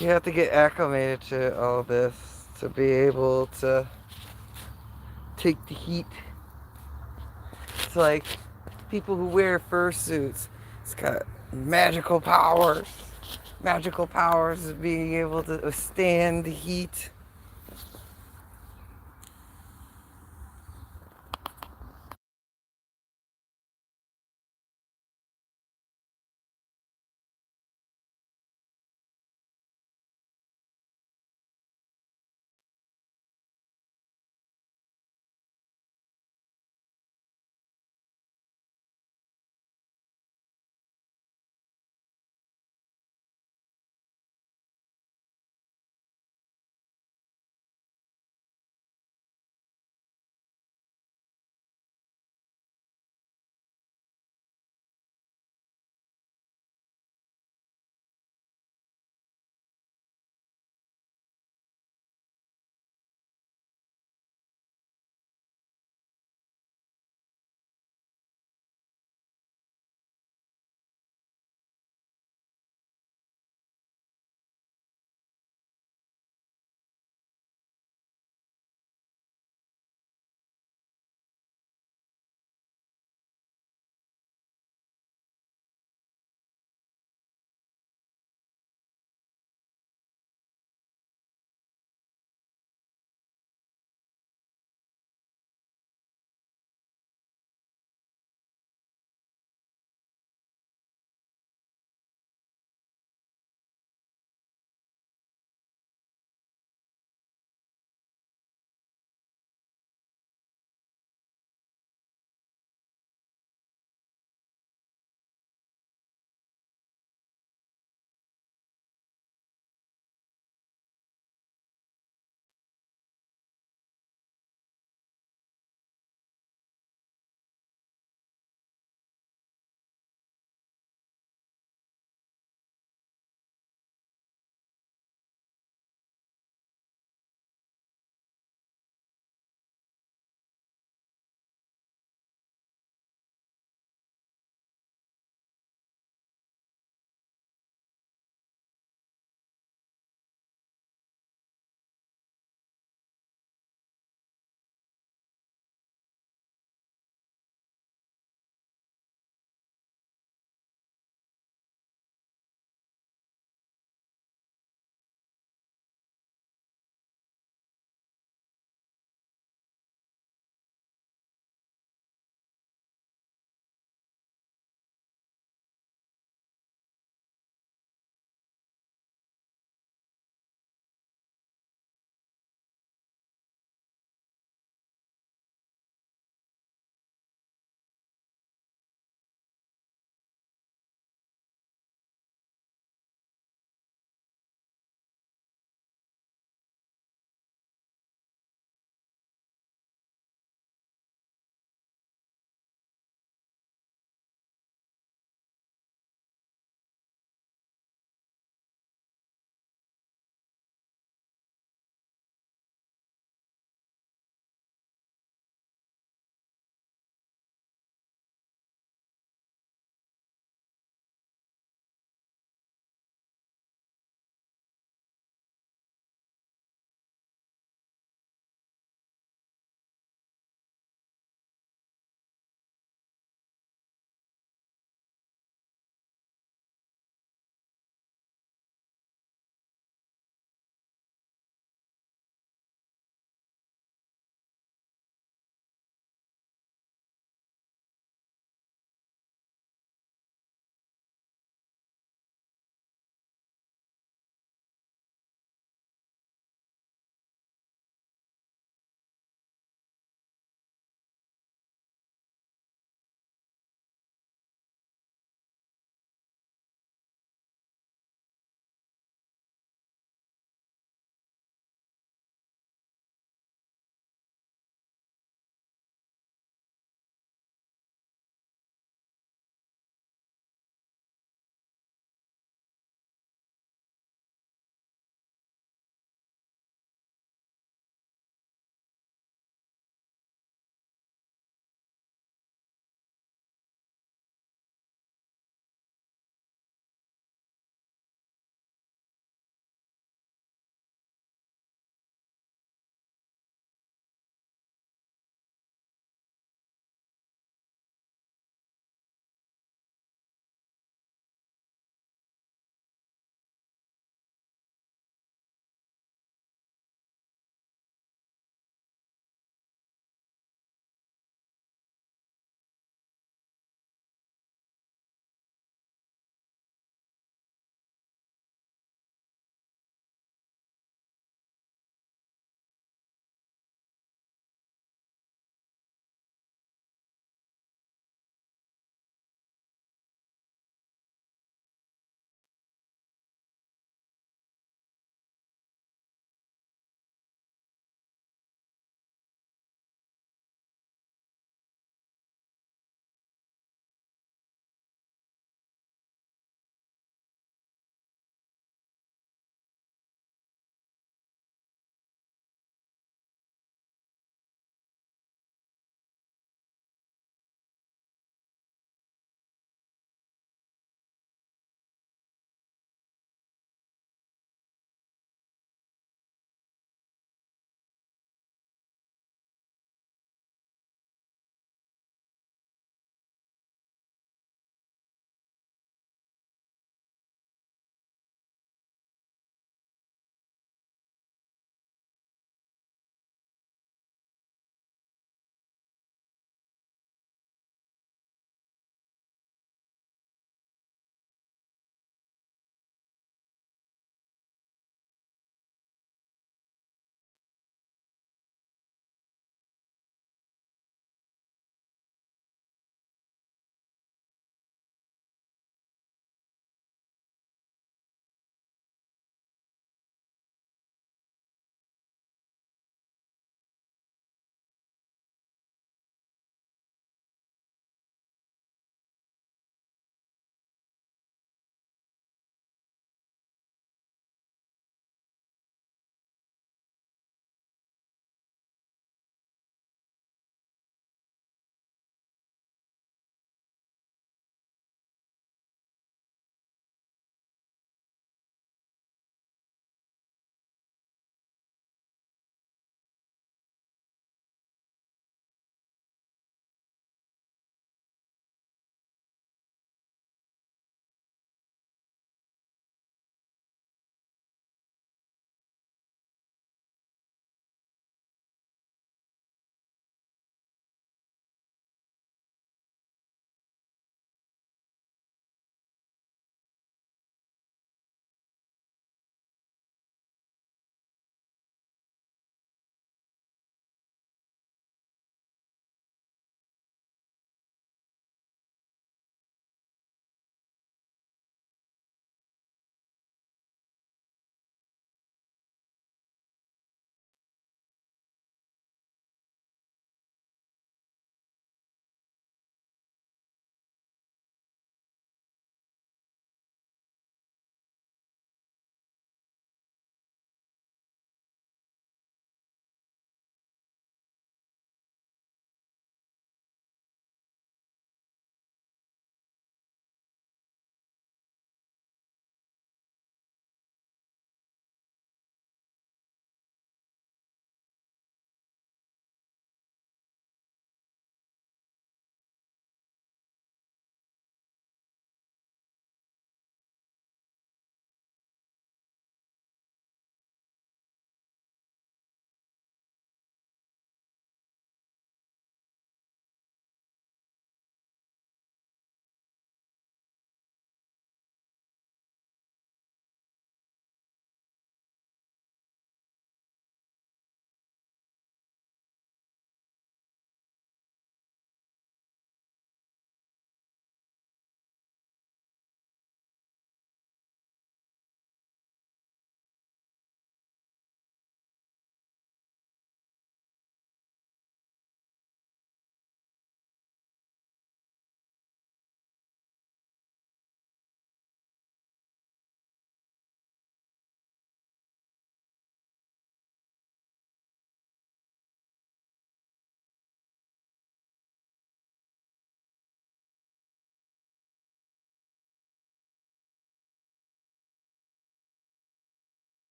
you have to get acclimated to all this to be able to take the heat. It's like people who wear fursuits. It's got magical powers. Magical powers of being able to withstand the heat.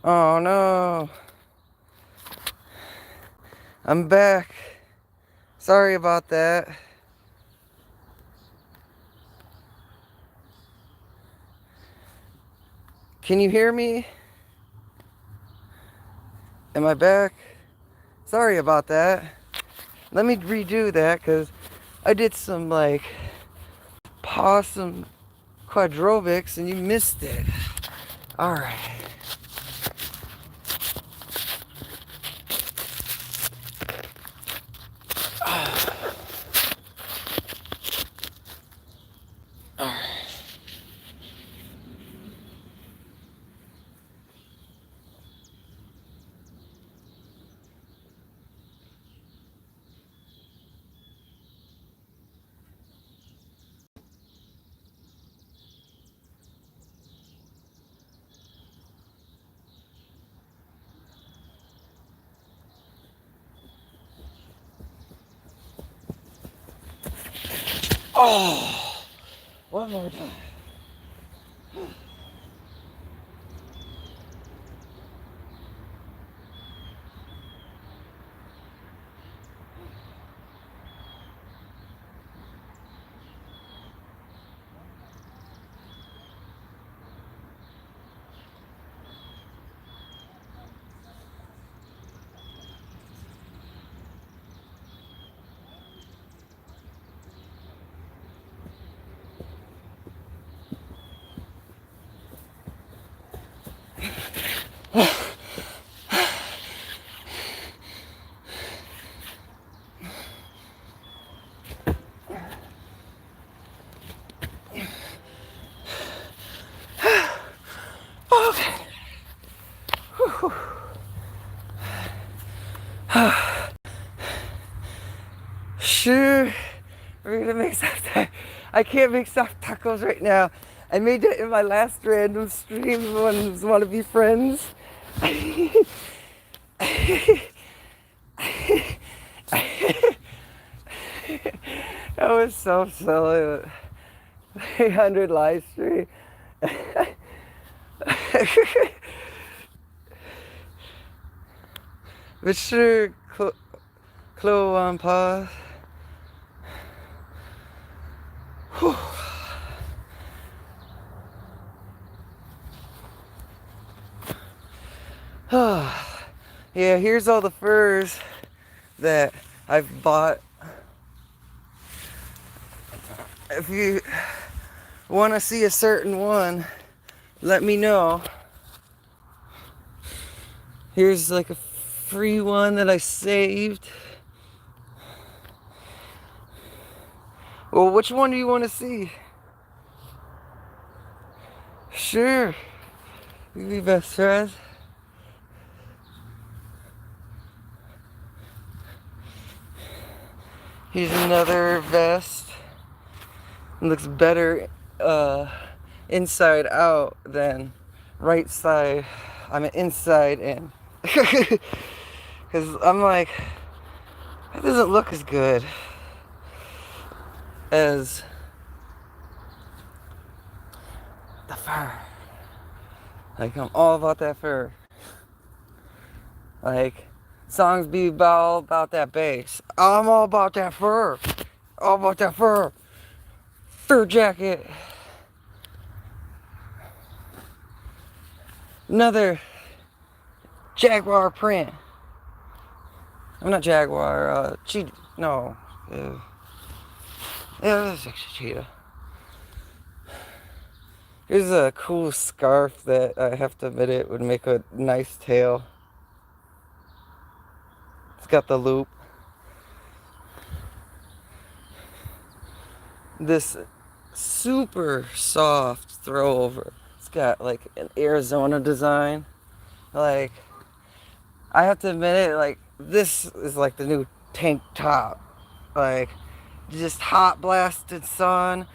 Oh no. I'm back. Sorry about that. Can you hear me? Am I back? Sorry about that. Let me redo that because I did some like possum quadrobics and you missed it. Alright. Oh, one more time. Okay. Sure, we're gonna make soft. I can't make soft tacos right now. I made it in my last random stream. Ones want to be friends. That was so silly. 300 live stream. But sure, Chloe on pause. Whew. Yeah, here's all the furs that I've bought. If you want to see a certain one, let me know. Here's like a free one that I saved. Well, which one do you want to see? Sure. We can be best friends. Here's another vest. It looks better inside out than right side. I'm inside in. Because I'm like, that doesn't look as good as the fur. Like, I'm all about that fur. Like, songs be all about that bass. I'm all about that fur. All about that fur. Fur jacket. Another Jaguar print. I'm not Jaguar, cheetah. No. Yeah, that's actually cheetah. Here's a cool scarf that I have to admit it would make a nice tail. It's got the loop. This super soft throw over. It's got like an Arizona design. Like, I have to admit it, like, this is like the new tank top. Like, just hot blasted sun,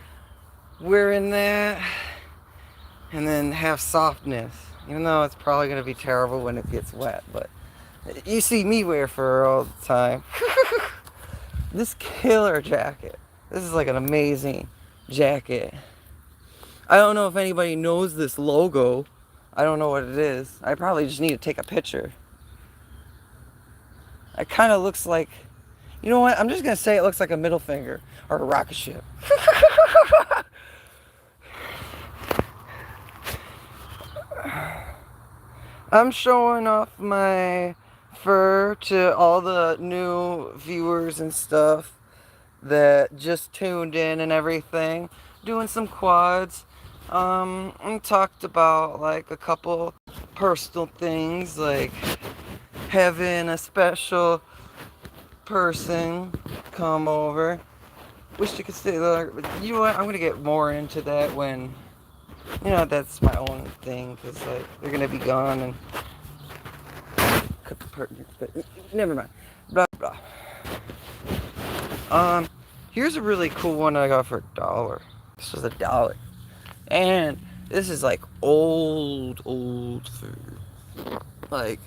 wearing that, and then have softness. Even though it's probably going to be terrible when it gets wet, but you see me wear fur all the time. This killer jacket. This is like an amazing jacket. I don't know if anybody knows this logo, I don't know what it is. I probably just need to take a picture. It kind of looks like, you know what? I'm just gonna say it looks like a middle finger or a rocket ship. I'm showing off my fur to all the new viewers and stuff that just tuned in and everything. Doing some quads. And talked about like a couple personal things, like having a special person come over. Wish you could stay there, but you know what? I'm gonna get more into that when, you know, that's my own thing, because like they're gonna be gone and but never mind. Blah blah. Here's a really cool one I got for $1. This was $1, and this is like old food. Like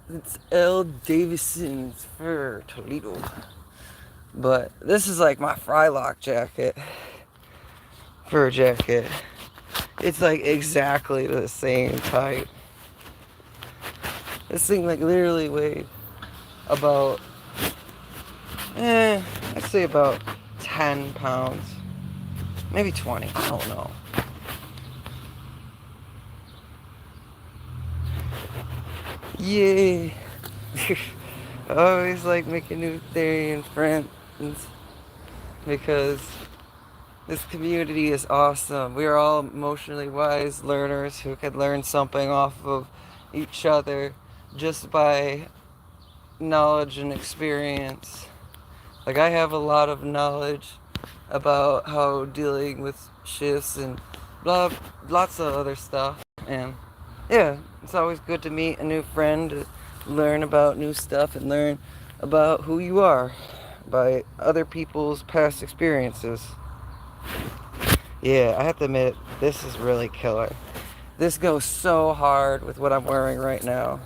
it's L. Davison's fur Toledo, but this is like my Frylock jacket, fur jacket. It's like exactly the same type. This thing like literally weighed about, I'd say about 10 pounds. Maybe 20, I don't know. Yay! I always like making new Therian friends because this community is awesome. We are all emotionally wise learners who can learn something off of each other just by knowledge and experience. Like, I have a lot of knowledge about how dealing with shifts and lots of other stuff. And yeah, it's always good to meet a new friend, to learn about new stuff and learn about who you are by other people's past experiences. Yeah, I have to admit, this is really killer. This goes so hard with what I'm wearing right now.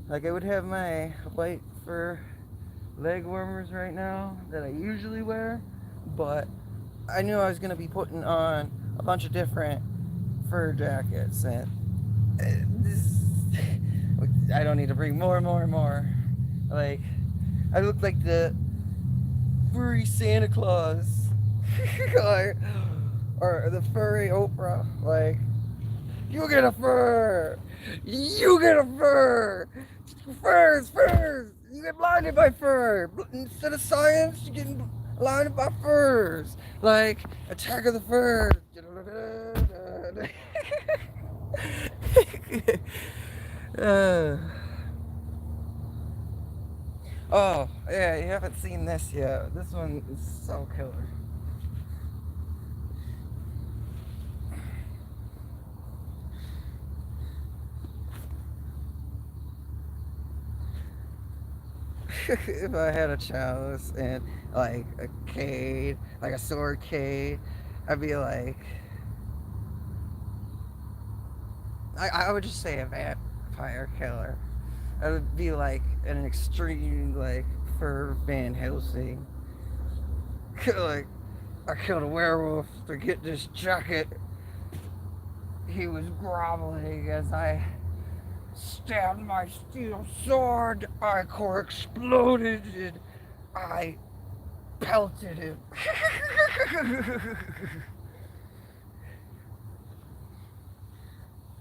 Like, I would have my white fur leg warmers right now that I usually wear, but I knew I was going to be putting on a bunch of different fur jackets, and I don't need to bring more. Like, I look like the furry Santa Claus or the furry Oprah. Like, you get a fur, you get a fur, furs. You get blinded by fur. Instead of science, you're getting blinded by furs. Like Attack of the Furs. Oh, yeah, you haven't seen this yet. This one is so killer. If I had a chalice and like a cane, like a sword cane, I'd be like, I would just say a vampire killer. I would be like an extreme like fur Van Helsing. Like, I killed a werewolf to get this jacket. He was groveling as I stabbed my steel sword. My core exploded and I pelted him.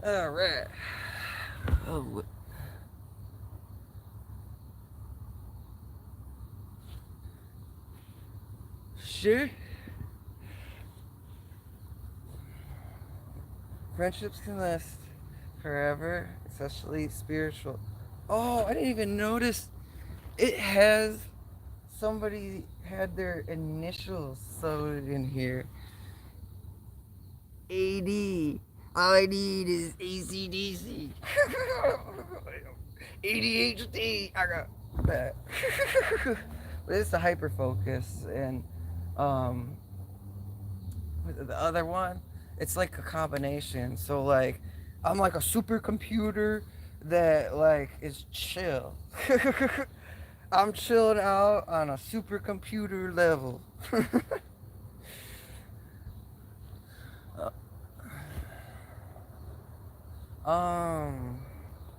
Alright. Oh. Sure. Friendships can last forever, especially spiritual. Oh, I didn't even notice it has somebody had their initials sewed in here. AD. All I need is ACDC. ADHD. I got that. But it's the hyper focus, and um the other one, it's like a combination. So like, I'm like a supercomputer that like is chill. I'm chilling out on a supercomputer level. um,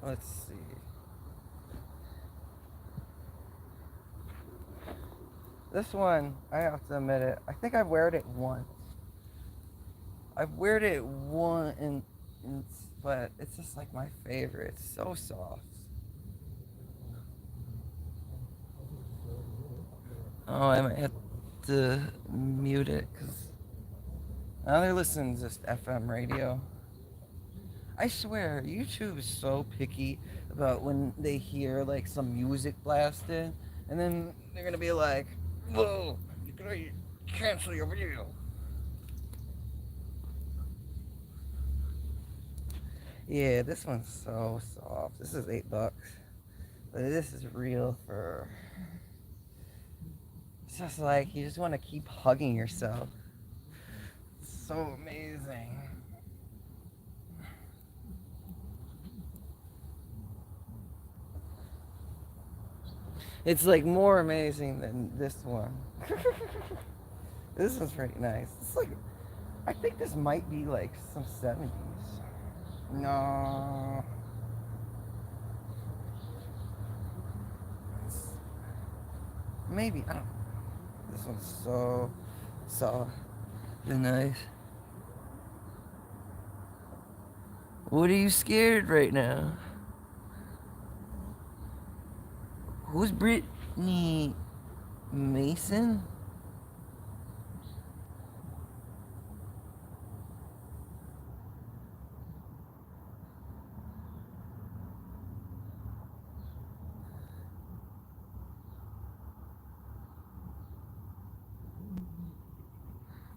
let's see. This one, I have to admit it. I think I've weared it once. I've weared it once, but it's just like my favorite. It's so soft. Oh, I might have to mute it because now they're listening to just FM radio. I swear, YouTube is so picky about when they hear like some music blasting, and then they're gonna be like, "Whoa, you're gonna cancel your video." Yeah, this one's so soft. This is $8, but this is real fur. It's just like you just want to keep hugging yourself. It's so amazing. It's like more amazing than this one. This one's pretty nice. It's like, I think this might be like some 70s. No. Maybe. I don't know. This one's so soft and nice. What are you scared right now? Who's Brittany Mason?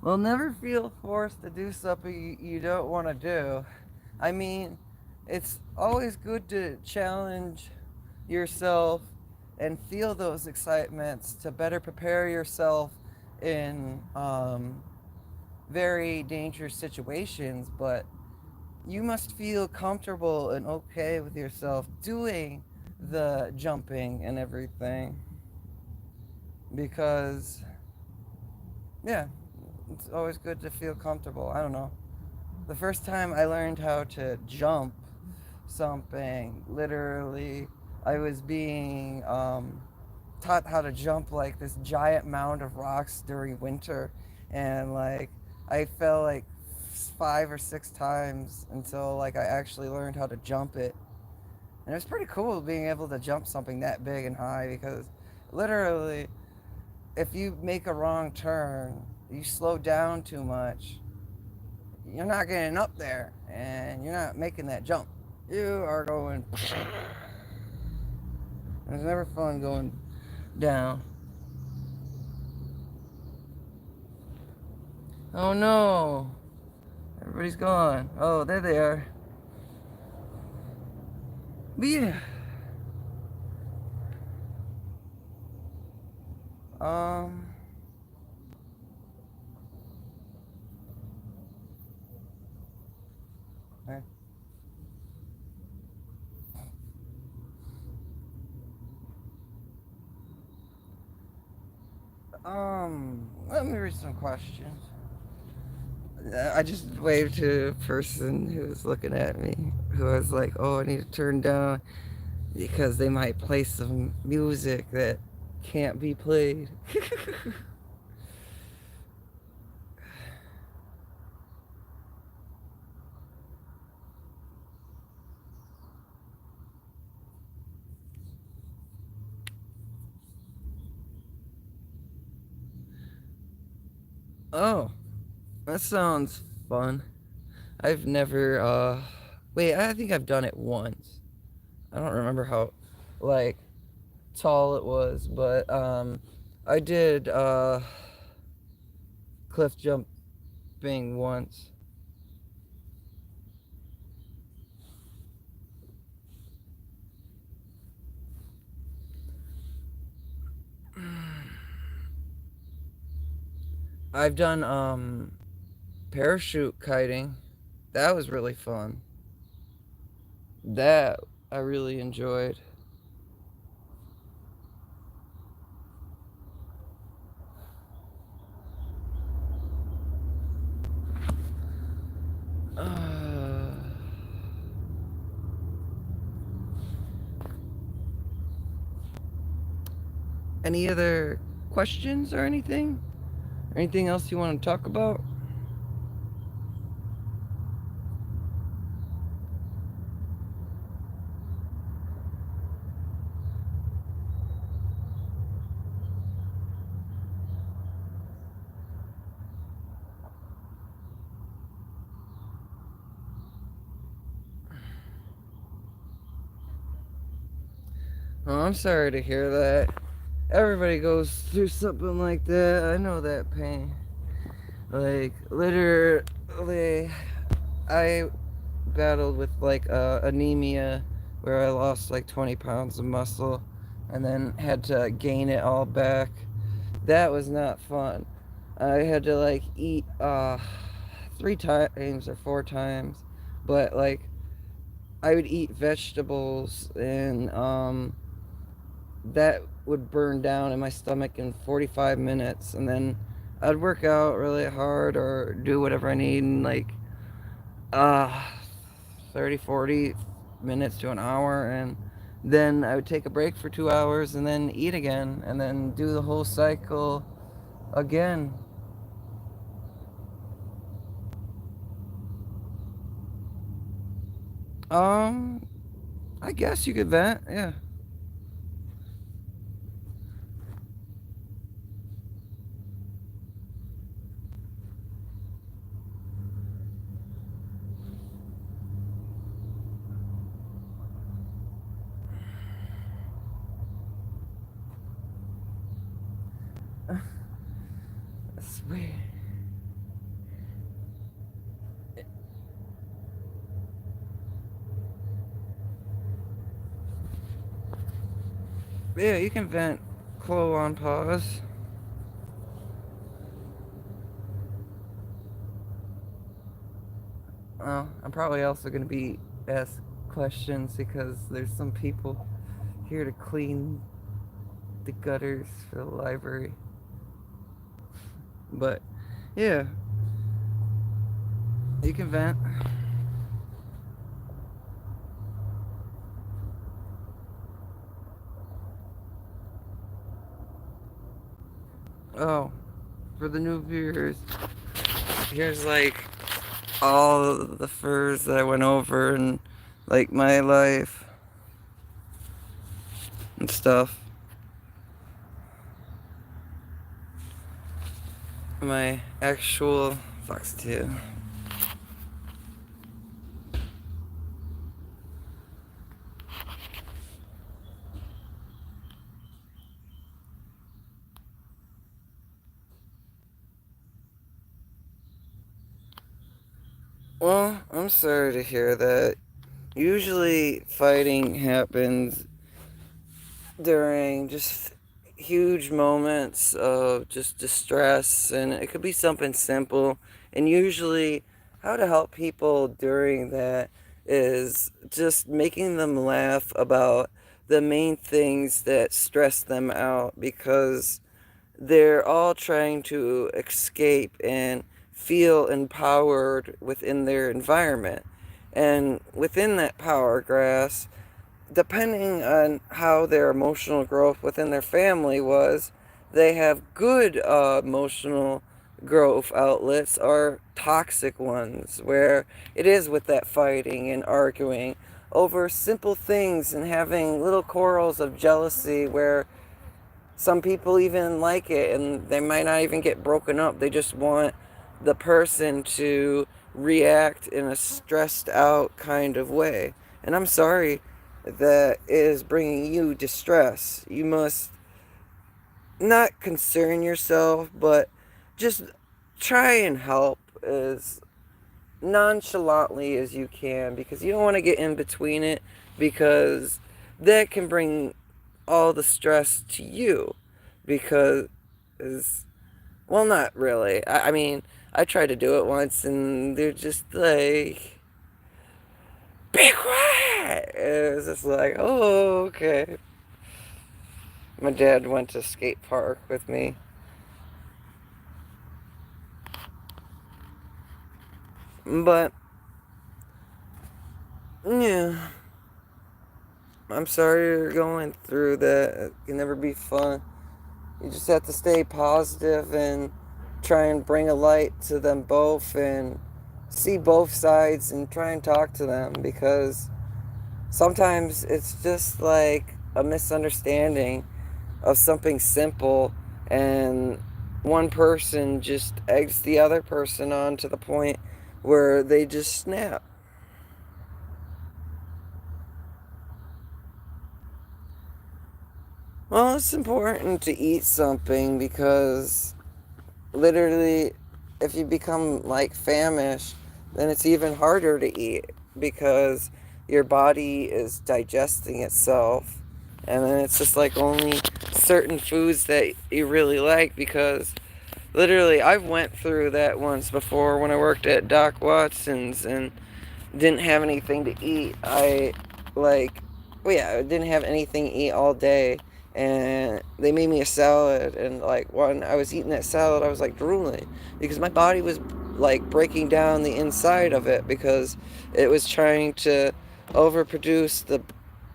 Well, never feel forced to do something you don't want to do. I mean, it's always good to challenge yourself and feel those excitements to better prepare yourself in very dangerous situations, but you must feel comfortable and okay with yourself doing the jumping and everything because, yeah, it's always good to feel comfortable. I don't know. The first time I learned how to jump something, literally, I was being taught how to jump like this giant mound of rocks during winter, and like I fell like 5 or 6 times until like I actually learned how to jump it. And it was pretty cool being able to jump something that big and high because literally, if you make a wrong turn, you slow down too much, you're not getting up there and you're not making that jump. You are going. It's never fun going down. Oh no! Everybody's gone. Oh, there they are. But yeah. Um. eh, Let me read some questions. I just waved to a person who was looking at me, who was like, "Oh, I need to turn down because they might play some music that can't be played." Oh, that sounds fun. I've never, wait, I think I've done it once. I don't remember how, like, tall it was, but, I did, cliff jumping once. I've done, parachute kiting. That was really fun. That I really enjoyed. Any other questions or anything? Anything else you want to talk about? Oh, I'm sorry to hear that. Everybody goes through something like that. I know that pain. Like, literally, I battled with like anemia where I lost like 20 pounds of muscle and then had to gain it all back. That was not fun. I had to like eat 3 times or 4 times, but like I would eat vegetables and that would burn down in my stomach in 45 minutes, and then I'd work out really hard or do whatever I need in like uh 30, 40 minutes to an hour, and then I would take a break for 2 hours and then eat again and then do the whole cycle again. Um, I guess you could vent, yeah. Sweet. Yeah, you can vent. Clo on pause. Well, I'm probably also going to be asked questions because there's some people here to clean the gutters for the library. But, yeah, you can vent. Oh, for the new viewers, here's like all the furs that I went over and like my life and stuff. My actual foxtail. Well, I'm sorry to hear that. Usually fighting happens during just huge moments of just distress, and it could be something simple. And usually how to help people during that is just making them laugh about the main things that stress them out, because they're all trying to escape and feel empowered within their environment. And within that power grasp, depending on how their emotional growth within their family was, they have good emotional growth outlets or toxic ones where it is with that fighting and arguing over simple things and having little quarrels of jealousy where some people even like it and they might not even get broken up. They just want the person to react in a stressed out kind of way. And I'm sorry that is bringing you distress. You must not concern yourself, but just try and help as nonchalantly as you can, because you don't want to get in between it, because that can bring all the stress to you. Because, well, not really. I mean, I tried to do it once, and they're just like, be quiet. And it was just like, oh, okay. My dad went to skate park with me. But, yeah. I'm sorry you're going through that. It can never be fun. You just have to stay positive and try and bring a light to them both and see both sides and try and talk to them, because sometimes it's just like a misunderstanding of something simple, and one person just eggs the other person on to the point where they just snap. Well, it's important to eat something, because literally, if you become like famished, then it's even harder to eat, because your body is digesting itself, and then it's just like only certain foods that you really like, because literally I've went through that once before when I worked at Doc Watson's and didn't have anything to eat. Like, well, yeah, I didn't have anything to eat all day, and they made me a salad. And like when I was eating that salad, I was like drooling, because my body was like breaking down the inside of it, because it was trying to overproduce the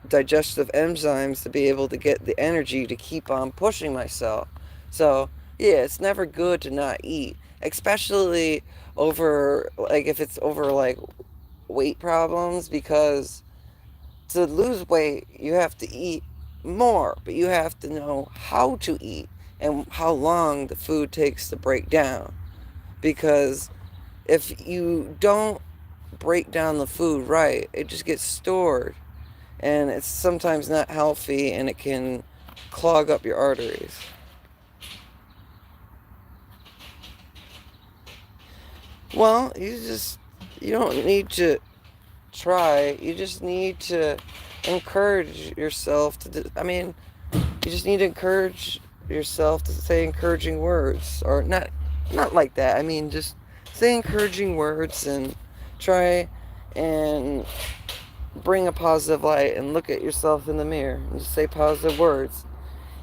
digestive enzymes to be able to get the energy to keep on pushing myself. So yeah, it's never good to not eat, especially over like if it's over like weight problems, because to lose weight you have to eat more, but you have to know how to eat and how long the food takes to break down, because if you don't break down the food right, it just gets stored, and it's sometimes not healthy, and it can clog up your arteries. Well, you don't need to try. You just need to encourage yourself to. I mean, you just need to encourage yourself to say encouraging words, or not like that. I mean, just say encouraging words and try and bring a positive light and look at yourself in the mirror and just say positive words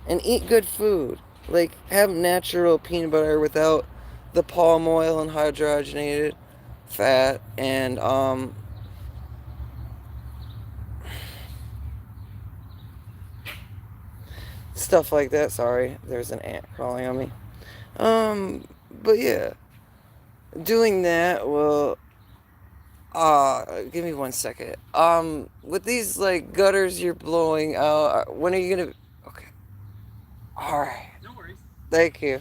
and eat good food. Like have natural peanut butter without the palm oil and hydrogenated fat and stuff like that. Sorry, there's an ant crawling on me. But yeah, doing that will. Give me 1 second. With these like gutters you're blowing out, when are you gonna? Okay. All right. No worries. Thank you.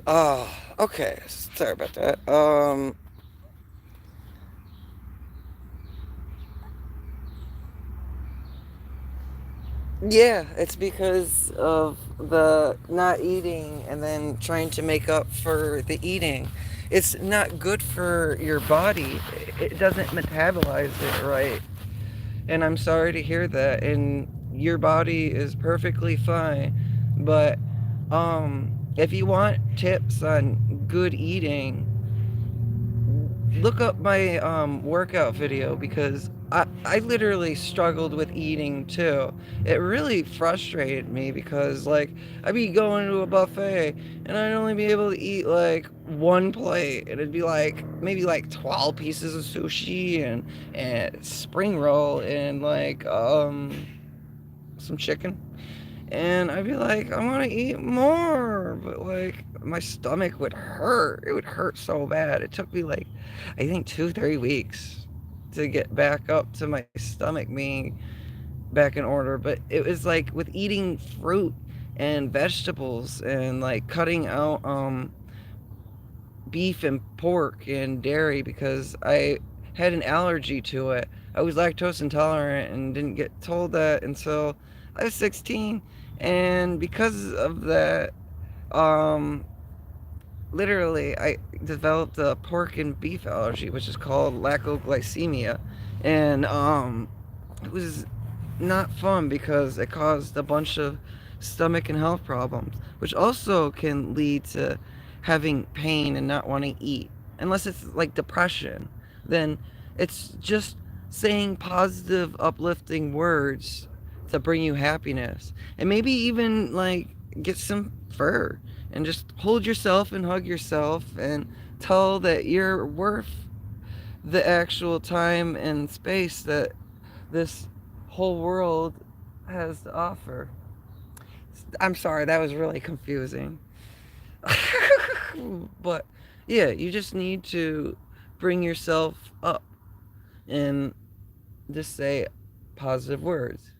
Oh, okay. Sorry about that. Yeah, it's because of the not eating and then trying to make up for the eating. It's not good for your body. It doesn't metabolize it right. And I'm sorry to hear that. And your body is perfectly fine. But if you want tips on good eating, look up my workout video, because I literally struggled with eating too. It really frustrated me, because like I'd be going to a buffet and I'd only be able to eat like one plate, and it'd be like maybe like 12 pieces of sushi and spring roll and like some chicken, and I'd be like, I want to eat more, but like my stomach would hurt. It would hurt so bad. It took me like, I think 2, 3 weeks to get back up to my stomach being back in order. But it was like with eating fruit and vegetables and like cutting out beef and pork and dairy, because I had an allergy to it. I was lactose intolerant and didn't get told that until I was 16. And because of that, um, literally, I developed a pork and beef allergy, which is called lacoglycemia. And it was not fun, because it caused a bunch of stomach and health problems, which also can lead to having pain and not wanting to eat. Unless it's like depression, then it's just saying positive, uplifting words to bring you happiness. And maybe even like get some fur and just hold yourself and hug yourself and tell that you're worth the actual time and space that this whole world has to offer. I'm sorry, that was really confusing. But yeah, you just need to bring yourself up and just say positive words,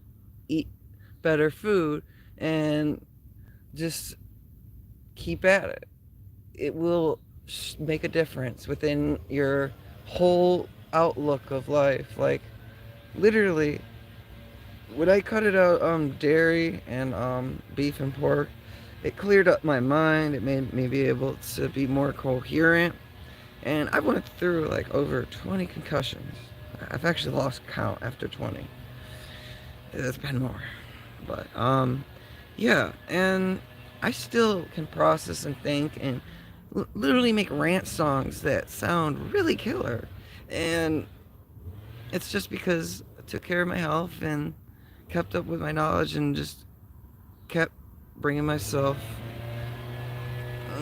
eat better food, and just keep at it. It will make a difference within your whole outlook of life. Like, literally, when I cut it out dairy and beef and pork, it cleared up my mind. It made me be able to be more coherent. And I went through like over 20 concussions. I've actually lost count after 20. It's been more. But yeah, and I still can process and think and literally make rant songs that sound really killer. And it's just because I took care of my health and kept up with my knowledge and just kept bringing myself.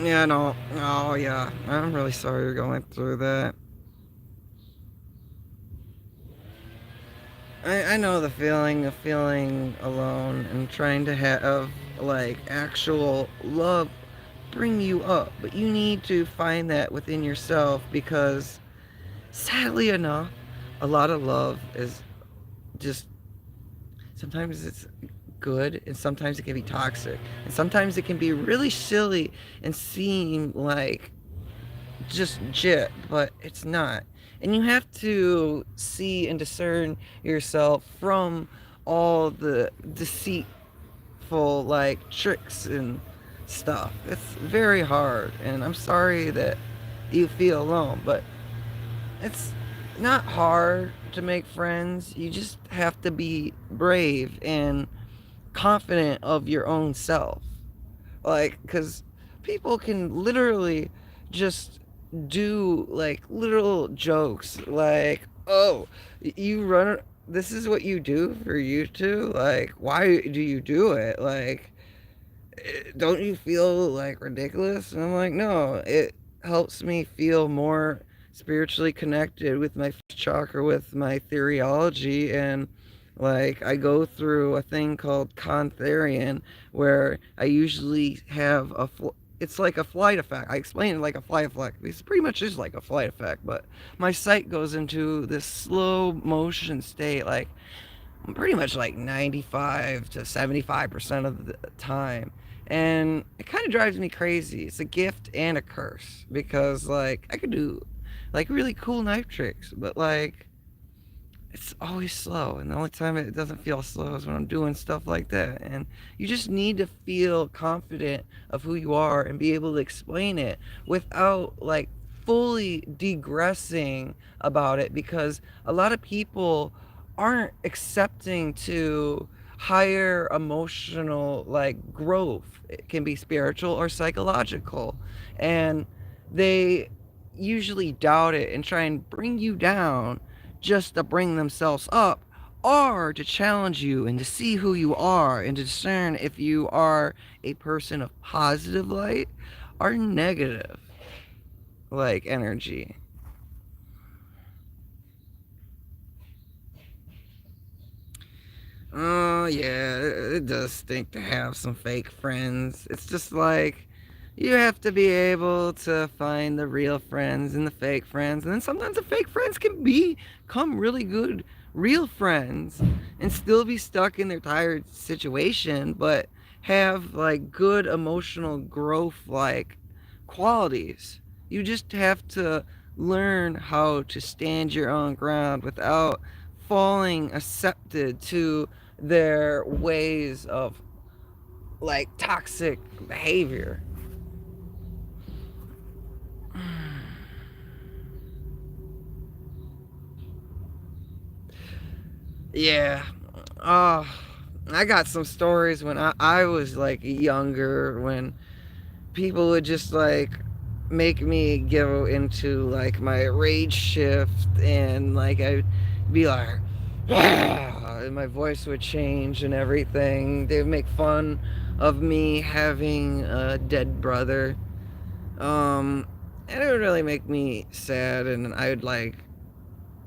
Yeah, no, oh yeah, I'm really sorry you're going through that. I know the feeling of feeling alone and trying to have like actual love bring you up, but you need to find that within yourself because sadly enough, a lot of love is just sometimes it's good and sometimes it can be toxic and sometimes it can be really silly and seem like just jit, but it's not. And you have to see and discern yourself from all the deceitful like tricks and stuff. It's very hard, and I'm sorry that you feel alone, but it's not hard to make friends. You just have to be brave and confident of your own self. Like, because people can literally just do like literal jokes like, oh, you run, this is what you do for YouTube? Like, why do you do it? Like, don't you feel like ridiculous? And I'm like, no, it helps me feel more spiritually connected with my chakra, with my theology, and like I go through a thing called Contherian where I usually have it's like a flight effect. I explain it like a flight effect. It's pretty much is like a flight effect, but my sight goes into this slow motion state, like pretty much like 95 to 75% of the time. And it kind of drives me crazy. It's a gift and a curse because like I could do like really cool knife tricks, but like it's always slow, and the only time it doesn't feel slow is when I'm doing stuff like that. And you just need to feel confident of who you are and be able to explain it without like fully digressing about it, because a lot of people aren't accepting to higher emotional like growth. It can be spiritual or psychological, and they usually doubt it and try and bring you down just to bring themselves up, or to challenge you and to see who you are and to discern if you are a person of positive light or negative like energy. Oh yeah, it does stink to have some fake friends. It's just like you have to be able to find the real friends and the fake friends, and then sometimes the fake friends can become really good real friends and still be stuck in their tired situation, but have like good emotional growth like qualities. You just have to learn how to stand your own ground without falling accepted to their ways of like toxic behavior. Yeah. Oh, I got some stories when I was like younger, when people would just like make me go into like my rage shift, and like I'd be like, "Ah," and my voice would change and everything. They would make fun of me having a dead brother. And it would really make me sad, and I would like,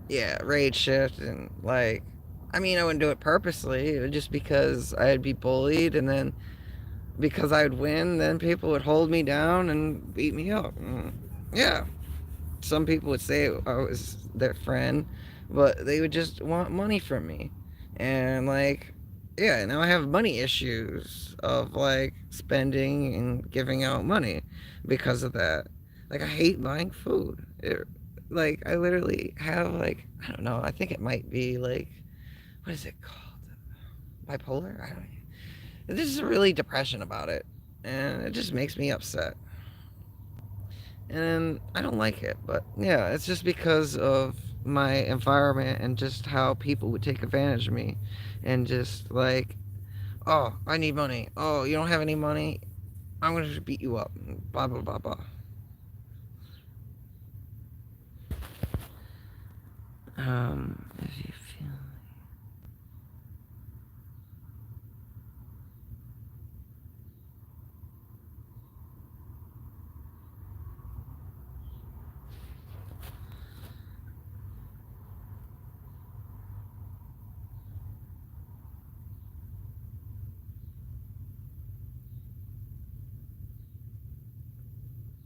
yeah, rage shift, and like, I mean, I wouldn't do it purposely. It was just because I'd be bullied, and then because I'd win, then people would hold me down and beat me up. Yeah, some people would say I was their friend, but they would just want money from me. And like, yeah, now I have money issues of like spending and giving out money because of that. Like, I hate buying food. Like, I literally have like, I don't know, I think it might be like, what is it called? Bipolar? I don't know. There's just really depression about it, and it just makes me upset. And I don't like it, but yeah, it's just because of my environment and just how people would take advantage of me, and just like, oh, I need money. Oh, you don't have any money? I'm gonna just beat you up. Blah blah blah blah. If you feel,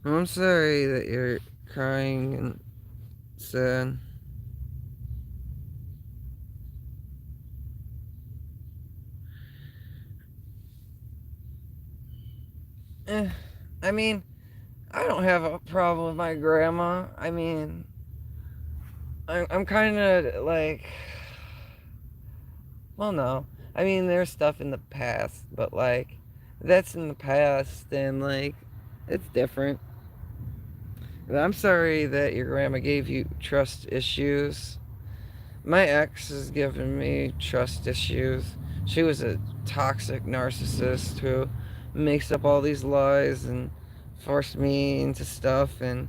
I'm sorry that you're crying and sad. Eh, I mean, I don't have a problem with my grandma. I mean, I'm kind of like, well, no. I mean, there's stuff in the past, but like, that's in the past, and like, it's different. But I'm sorry that your grandma gave you trust issues. My ex has given me trust issues. She was a toxic narcissist who makes up all these lies and forced me into stuff and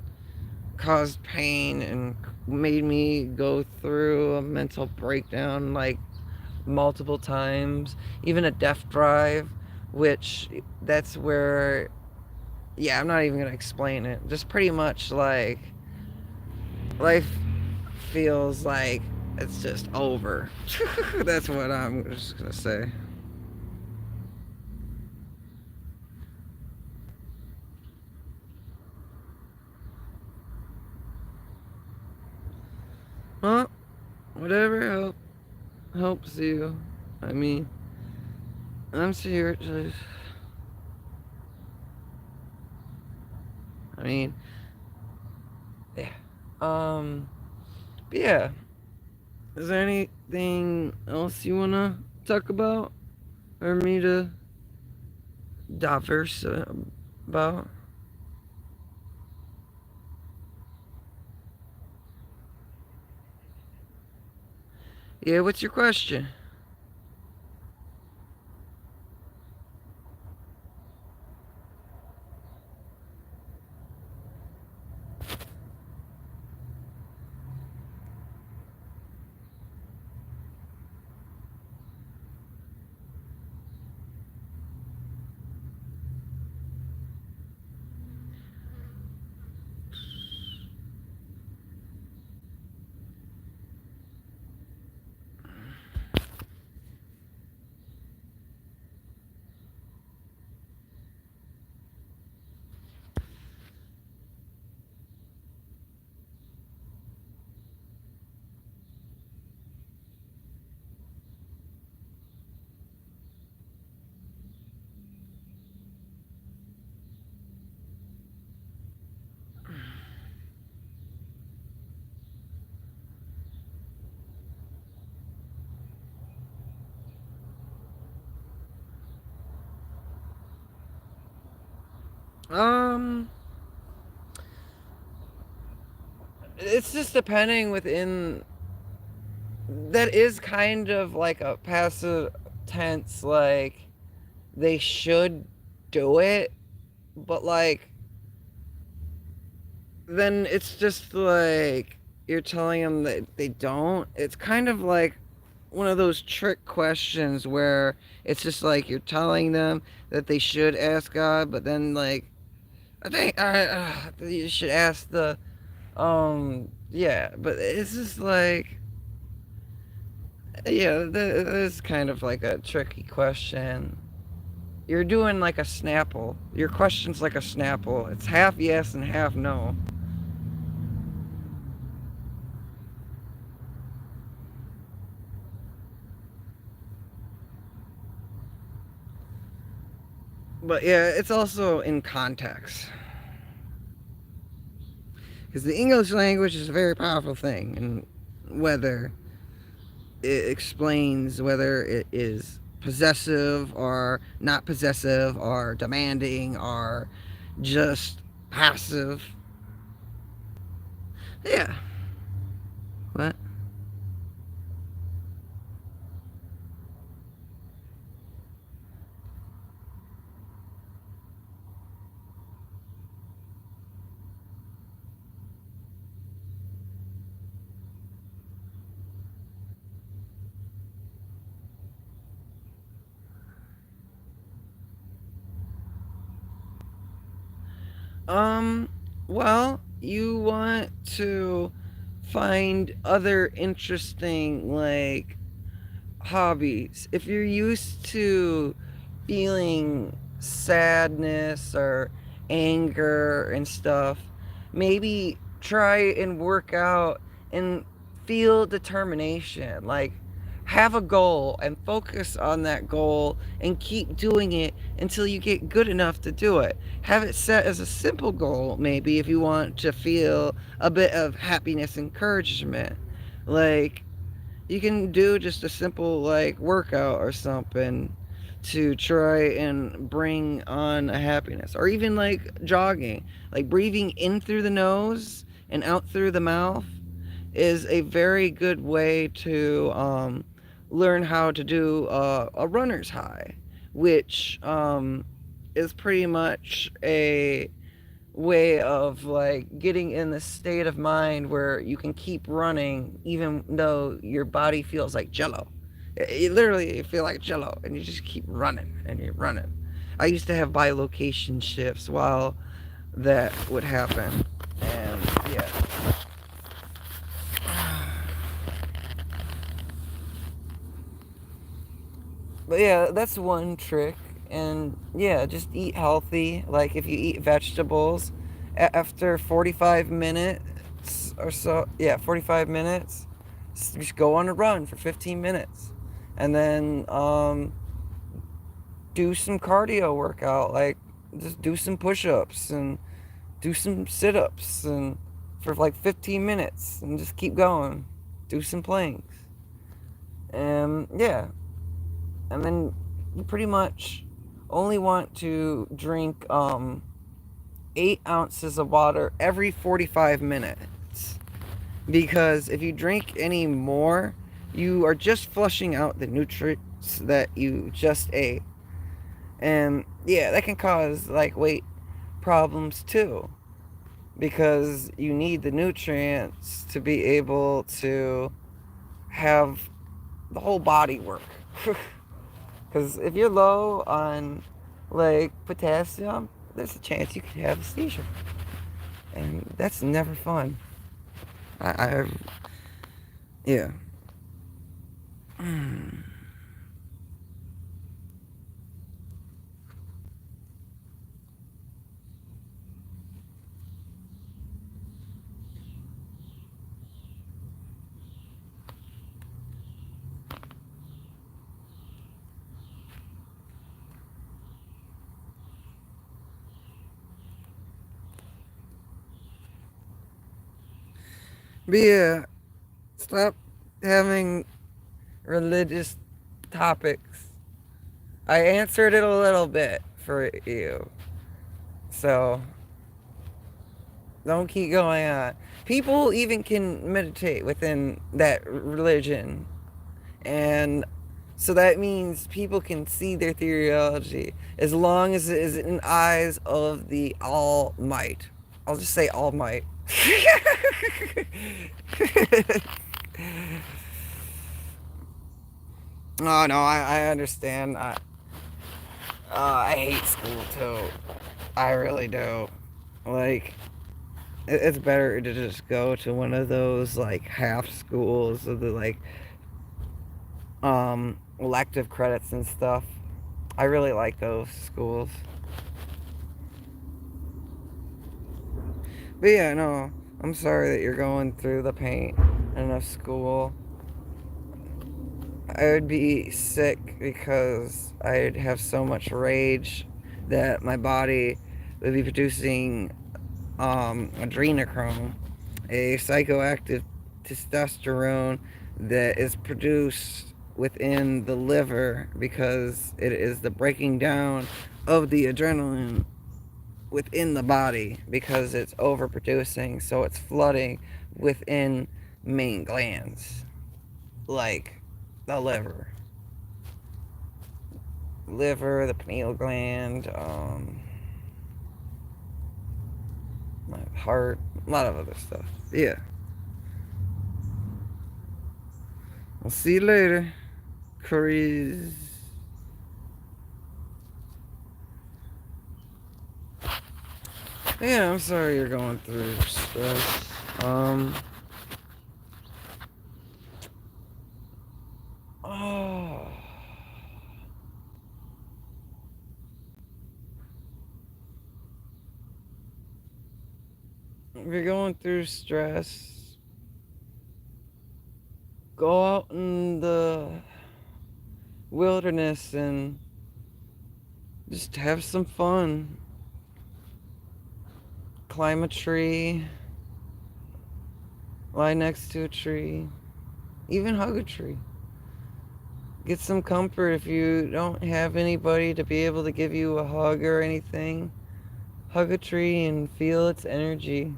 caused pain and made me go through a mental breakdown like multiple times, even a death drive, which that's where, yeah, I'm not even gonna explain it. Just pretty much like life feels like it's just over. That's what I'm just gonna say. Well, whatever helps you. I mean, I'm seriously. I mean, yeah. But yeah. Is there anything else you wanna talk about, or me to diverse about? Yeah. What's your question? Um, it's just depending within. That is kind of like a passive. tense, like they should do it, but like then it's just like you're telling them that they don't. It's kind of like one of those trick questions where it's just like you're telling them that they should ask God, but then like I think you should ask the yeah, but it's just like yeah, this is kind of like a tricky question. You're doing like a Snapple. Your question's like a Snapple. It's half yes and half no. But yeah, it's also in context. Because the English language is a very powerful thing, and whether it explains whether it is possessive or not possessive or demanding or just passive. Yeah. What? Um, well, you want to find other interesting, like, hobbies. If you're used to feeling sadness or anger and stuff, maybe try and work out and feel determination. Like, have a goal and focus on that goal and keep doing it until you get good enough to do it. Have it set as a simple goal, maybe, if you want to feel a bit of happiness, encouragement. Like, you can do just a simple like workout or something to try and bring on a happiness, or even like jogging, like breathing in through the nose and out through the mouth is a very good way to learn how to do a runner's high, which is pretty much a way of like getting in the state of mind where you can keep running even though your body feels like jello. You literally feel like jello and you just keep running and you're running. I used to have bilocation shifts while that would happen. And yeah. But yeah, that's one trick. And yeah, just eat healthy. Like if you eat vegetables, after 45 minutes or so, yeah, 45 minutes, just go on a run for 15 minutes. And then do some cardio workout. Like just do some push ups and do some sit ups and for like 15 minutes and just keep going. Do some planks. And yeah, and then you pretty much only want to drink 8 ounces of water every 45 minutes, because if you drink any more you are just flushing out the nutrients that you just ate, and yeah, that can cause like weight problems too, because you need the nutrients to be able to have the whole body work. Because if you're low on like potassium, there's a chance you could have a seizure, and that's never fun. I yeah. But yeah, stop having religious topics. I answered it a little bit for you, so don't keep going on. People even can meditate within that religion, and So that means people can see their theology as long as it is in eyes of the All Might. I'll just say All Might. Oh no, I understand. I hate school too. I really do. Like, it's better to just go to one of those like half schools of the like elective credits and stuff. I really like those schools. But yeah, no, I'm sorry that you're going through the pain in a school. I would be sick because I'd have so much rage that my body would be producing adrenochrome, a psychoactive testosterone that is produced within the liver because it is the breaking down of the adrenaline within the body because it's overproducing, so it's flooding within main glands like the liver, the pineal gland, my heart, a lot of other stuff. Yeah. I'll see you later, Chris. Yeah, I'm sorry you're going through stress. Oh. If you're going through stress, go out in the wilderness and just have some fun. Climb a tree, lie next to a tree, even hug a tree. Get some comfort if you don't have anybody to be able to give you a hug or anything. Hug a tree and feel its energy.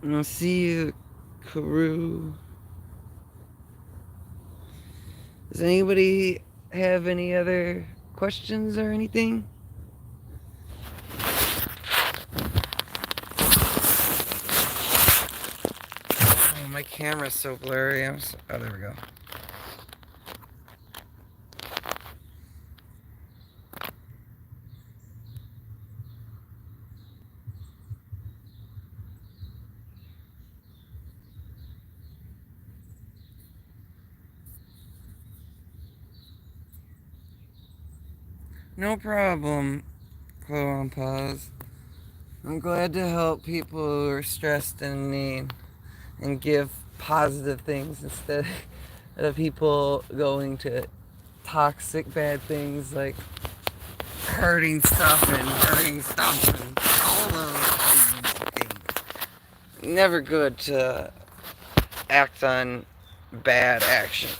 And I'll see you, Karoo. Does anybody have any other questions or anything? Oh, my camera's so blurry. Oh, there we go. No problem, Chloe on pause. I'm glad to help people who are stressed and in need and give positive things instead of people going to toxic bad things like hurting stuff and all those things. Never good to act on bad actions.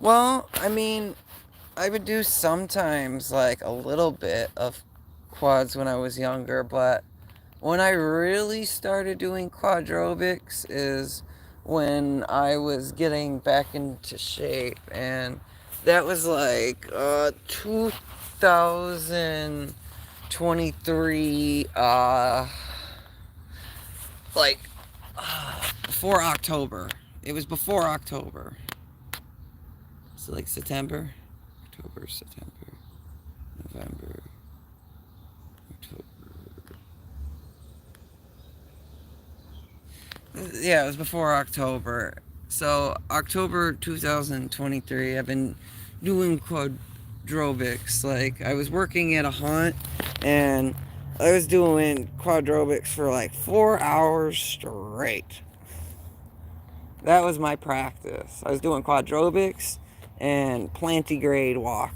Well, I mean, I would do sometimes like a little bit of quads when I was younger, but when I really started doing quadrobics is when I was getting back into shape, and that was like 2023, like before October. It was before October. So like September, October, September, November, October. Yeah, it was before October. So October 2023, I've been doing quadrobics. Like I was working at a hunt and I was doing quadrobics for like 4 hours straight. That was my practice. I was doing quadrobics and plantigrade walk.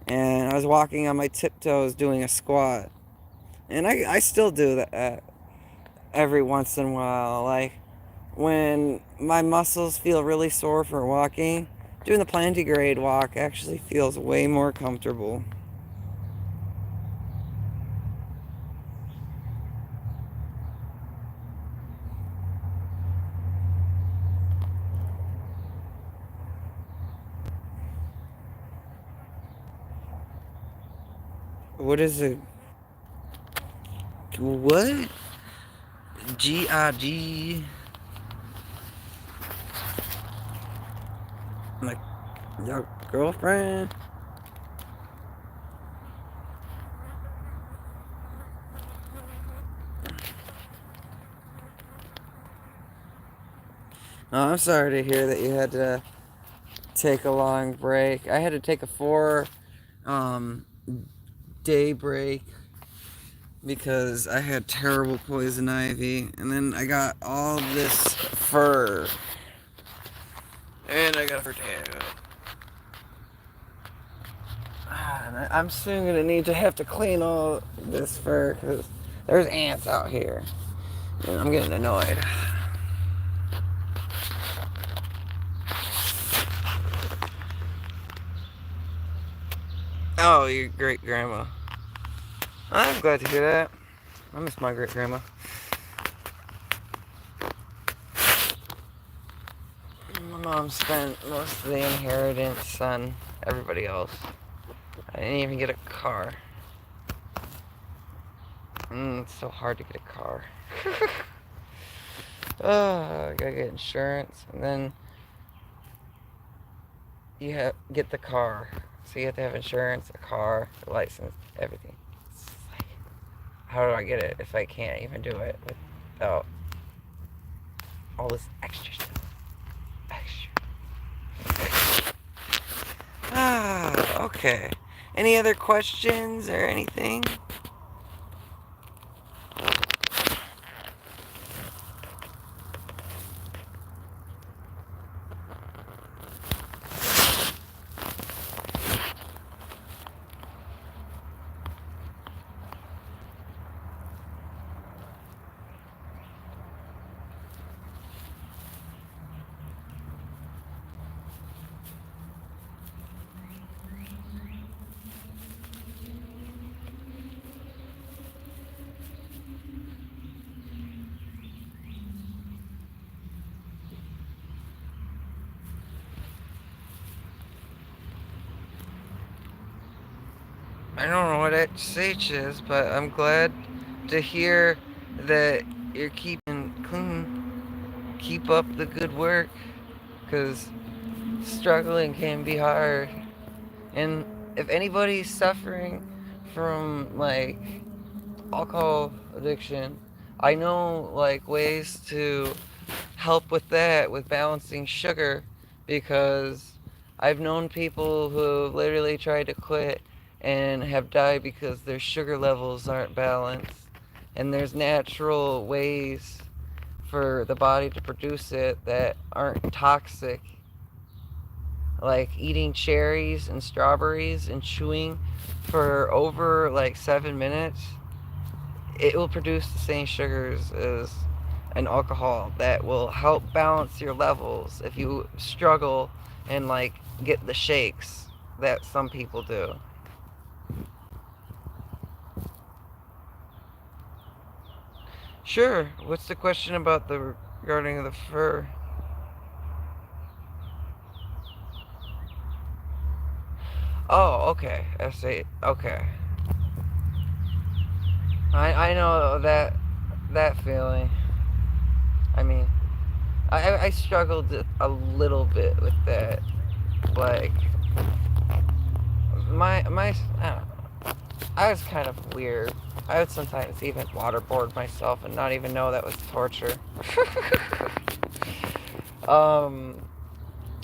And I was walking on my tiptoes doing a squat. And I still do that every once in a while. Like, when my muscles feel really sore for walking, doing the plantigrade walk actually feels way more comfortable. What is it? What? G-I-G. Like, your girlfriend? Oh, I'm sorry to hear that you had to take a long break. I had to take a 4 um, day break because I had terrible poison ivy, and then I got all this fur, and I got a fur tail. And I'm soon gonna need to have to clean all this fur because there's ants out here, and I'm getting annoyed. Oh, your great grandma. I'm glad to hear that. I miss my great grandma. My mom spent most of the inheritance on everybody else. I didn't even get a car. It's so hard to get a car. I gotta get insurance, and then you get the car. So you have to have insurance, a car, a license, everything. It's like, how do I get it if I can't even do it without all this extra stuff? Extra. Okay. Any other questions or anything? I don't know what HH is, but I'm glad to hear that you're keeping clean. Keep up the good work, because struggling can be hard. And if anybody's suffering from, like, alcohol addiction, I know, like, ways to help with that, with balancing sugar, because I've known people who literally tried to quit and have died because their sugar levels aren't balanced. And there's natural ways for the body to produce it that aren't toxic, like eating cherries and strawberries and chewing for over like 7 minutes. It will produce the same sugars as an alcohol that will help balance your levels if you struggle and like get the shakes that some people do. Sure. What's the question about the regarding the fur? Oh, okay. I see. Okay. I know that feeling. I mean, I struggled a little bit with that. Like my I don't know. I was kind of weird. I would sometimes even waterboard myself and not even know that was torture. um,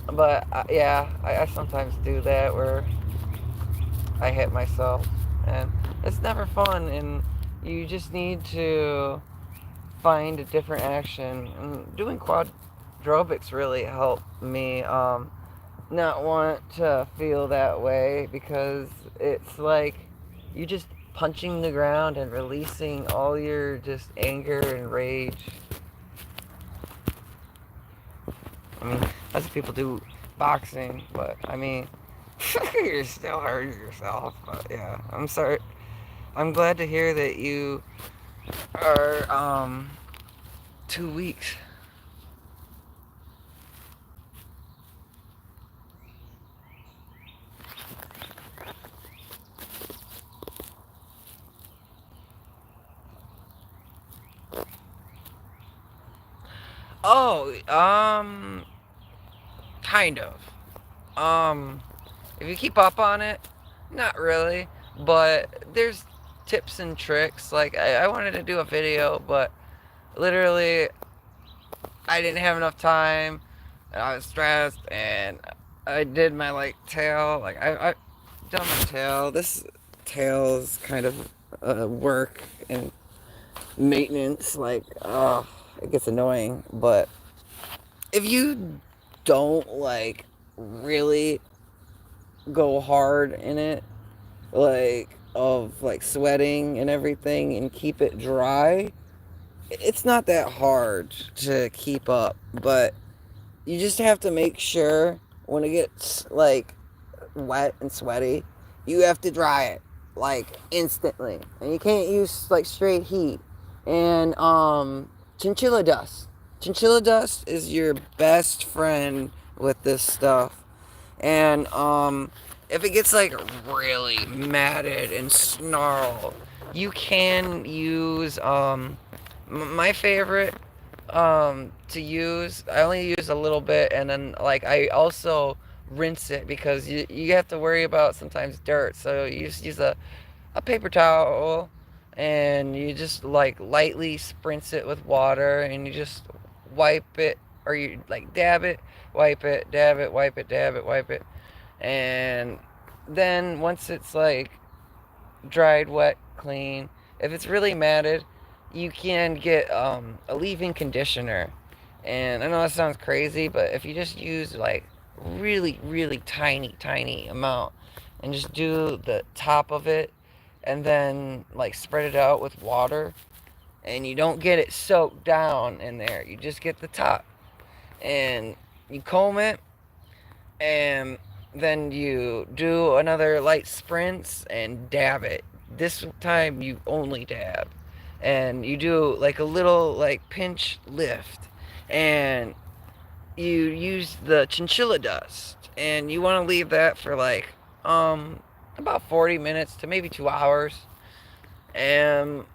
but yeah, I sometimes do that where I hit myself, and it's never fun. And you just need to find a different action. And doing quadrobics really helped me not want to feel that way, because it's like you just punching the ground and releasing all your just anger and rage. I mean, that's what people do boxing, but I mean, you're still hurting yourself. But yeah, I'm sorry. I'm glad to hear that you are 2 weeks. Oh, kind of. Um, if you keep up on it, not really, but there's tips and tricks. Like, I wanted to do a video, but literally, I didn't have enough time, and I was stressed, and I did my, like, tail. Like, I done my tail. This tail is kind of work and maintenance. Like, it gets annoying, but if you don't, like, really go hard in it, like, of like sweating and everything, and keep it dry, it's not that hard to keep up. But you just have to make sure when it gets like wet and sweaty, you have to dry it like instantly, and you can't use like straight heat. And chinchilla dust, chinchilla dust is your best friend with this stuff. And if it gets like really matted and snarled, you can use my favorite to use. I only use a little bit, and then like I also rinse it, because you have to worry about sometimes dirt. So you just use a paper towel, and you just like lightly spritz it with water, and you just wipe it, or you like dab it, wipe it, dab it, wipe it, dab it, wipe it. And then once it's like dried, wet, clean, if it's really matted, you can get a leave-in conditioner. And I know that sounds crazy, but if you just use like really, really tiny amount, and just do the top of it, and then like spread it out with water, and you don't get it soaked down in there, you just get the top, and you comb it, and then you do another light sprints and dab it. This time you only dab, and you do like a little like pinch lift, and you use the chinchilla dust, and you want to leave that for like about 40 minutes to maybe 2 hours. And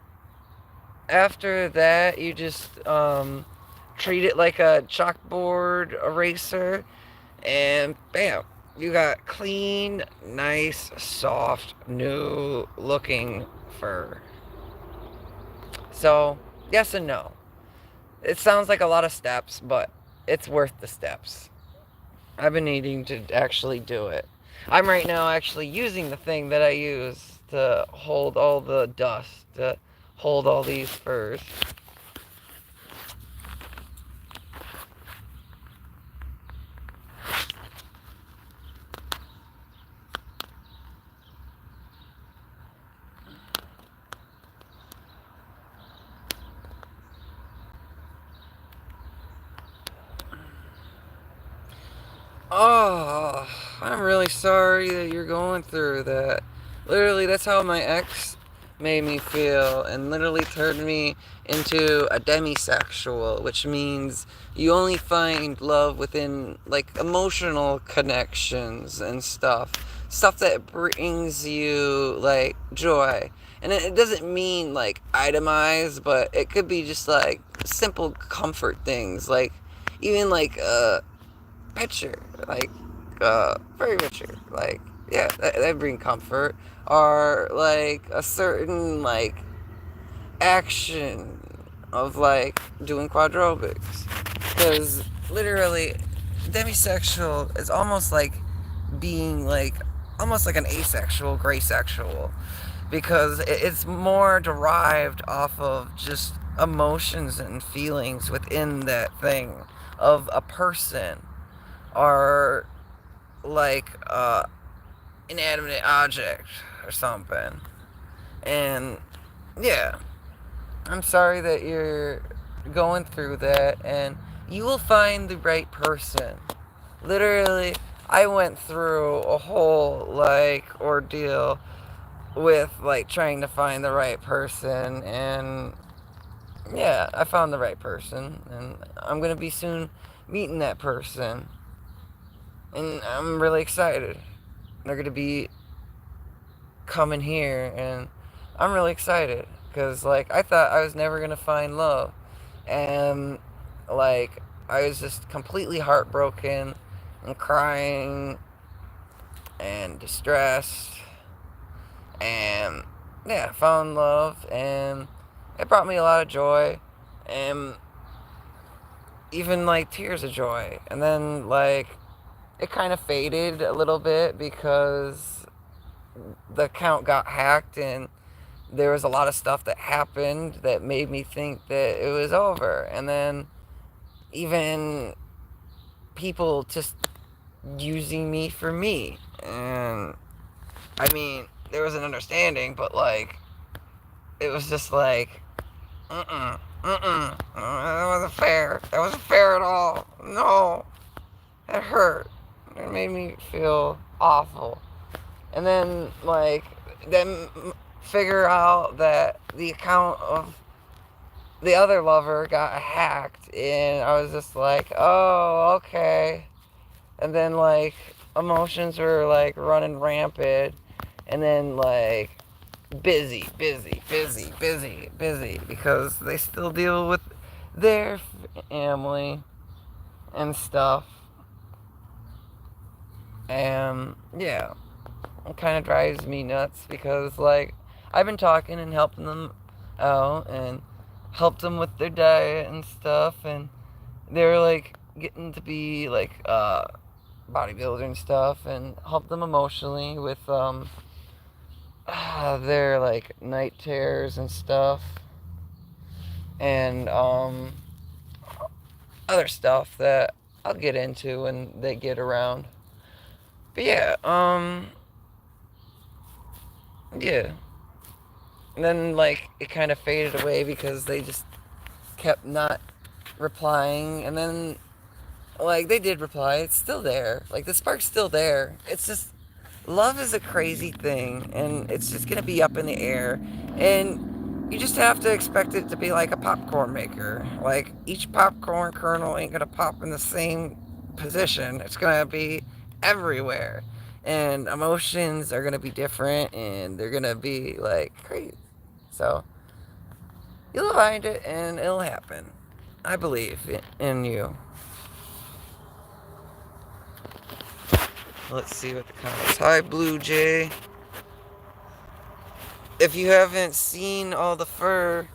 after that, you just treat it like a chalkboard eraser, and bam, you got clean, nice, soft, new looking fur. So, yes and no. It sounds like a lot of steps, but it's worth the steps. I've been needing to actually do it. I'm right now actually using the thing that I use to hold all the dust, to hold all these furs. Oh, I'm really sorry that you're going through that. Literally, that's how my ex made me feel, and literally turned me into a demisexual, which means you only find love within like emotional connections and stuff. Stuff that brings you like joy. And it doesn't mean like itemized, but it could be just like simple comfort things, like even like picture, like very picture, like yeah, that bring comfort, or like a certain like action of like doing quadrobics, because literally demisexual is almost like being like almost like an asexual, gray sexual, because it's more derived off of just emotions and feelings within that thing of a person, or like inanimate object or something. And yeah, I'm sorry that you're going through that, and you will find the right person. Literally, I went through a whole like ordeal with like trying to find the right person, and yeah, I found the right person, and I'm gonna be soon meeting that person, and I'm really excited. They're gonna be coming here, and I'm really excited because like I thought I was never gonna find love, and like I was just completely heartbroken and crying and distressed, and yeah, found love, and it brought me a lot of joy, and even like tears of joy. And then like it kind of faded a little bit because the account got hacked, and there was a lot of stuff that happened that made me think that it was over. And then even people just using me for me. And I mean, there was an understanding, but like it was just like, that wasn't fair. That wasn't fair at all. No, it hurt. It made me feel awful. And then, like, then figure out that the account of the other lover got hacked, and I was just like, oh, okay. And then, like, emotions were, like, running rampant, and then, like, busy, because they still deal with their family and stuff. And yeah, it kind of drives me nuts because like I've been talking and helping them out and helped them with their diet and stuff, and they're like getting to be like bodybuilder and stuff, and help them emotionally with their like night terrors and stuff, and other stuff that I'll get into when they get around. But yeah, yeah. And then like it kind of faded away because they just kept not replying, and then like they did reply. It's still there. Like the spark's still there. It's just love is a crazy thing, and it's just gonna be up in the air, and you just have to expect it to be like a popcorn maker. Like each popcorn kernel ain't gonna pop in the same position. It's gonna be everywhere, and emotions are gonna be different, and they're gonna be like crazy. So you'll find it, and it'll happen. I believe in you. Let's see what the comments. Hi, Blue Jay. If you haven't seen all the fur,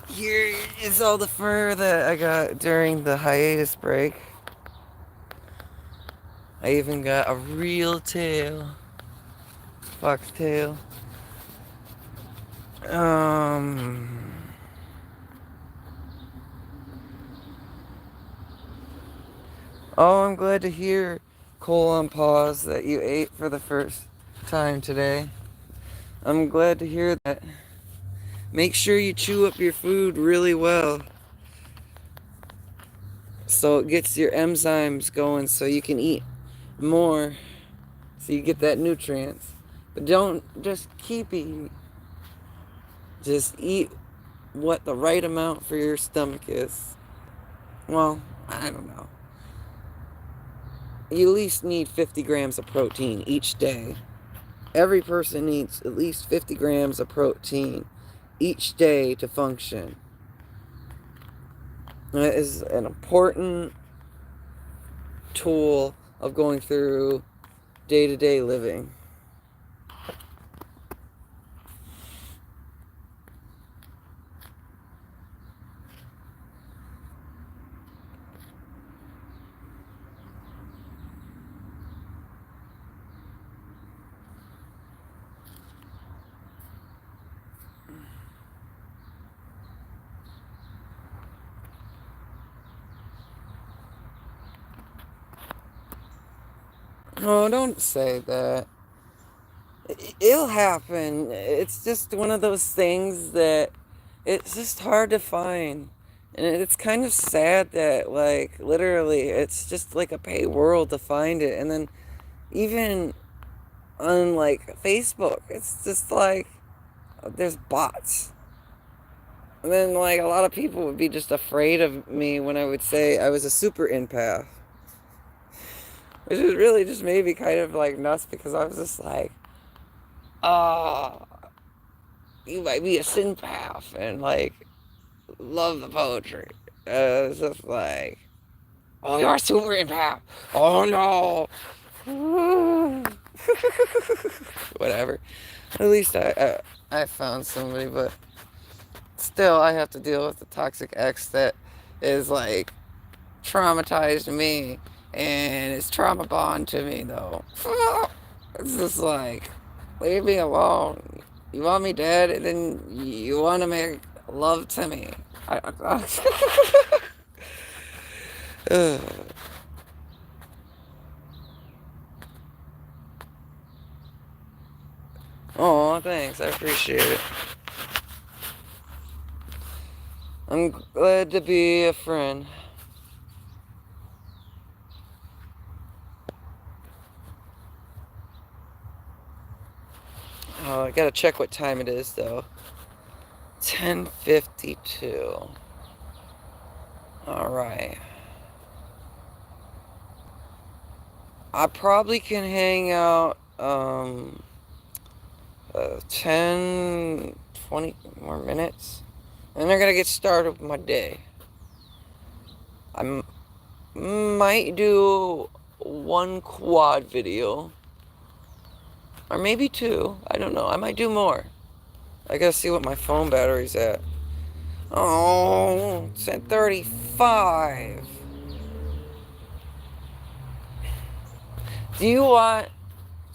here is all the fur that I got during the hiatus break. I even got a real tail, foxtail. Oh, I'm glad to hear, Cole on Pause, that you ate for the first time today. I'm glad to hear that. Make sure you chew up your food really well so it gets your enzymes going so you can eat more, so you get that nutrients. But don't just keep eating. Just eat what the right amount for your stomach is. Well, I don't know. You at least need 50 grams of protein each day. Every person needs at least 50 grams of protein each day to function. That is an important tool of going through day-to-day living. Oh, don't say that. It'll happen. It's just one of those things that it's just hard to find. And it's kind of sad that, like, literally, it's just like a pay world to find it. And then even on, like, Facebook, it's just like there's bots. And then, like, a lot of people would be just afraid of me when I would say I was a super empath. Which is really just made me kind of, like, nuts because I was just like, oh, you might be a synpath and, like, love the poetry. It's just like, oh, you're a super empath. Oh, no. Whatever. At least I found somebody, but still, I have to deal with the toxic ex that is, like, traumatized me and it's trauma bond to me, though. It's just like, leave me alone. You want me dead and then you want to make love to me. Oh, thanks. I appreciate it. I'm glad to be a friend. Oh, I gotta check what time it is, though. 10:52. Alright. I probably can hang out, 10, 20 more minutes. And I gotta get started with my day. I might do one quad video. Or maybe two. I don't know. I might do more. I gotta see what my phone battery's at. Oh, it's at 35. Do you want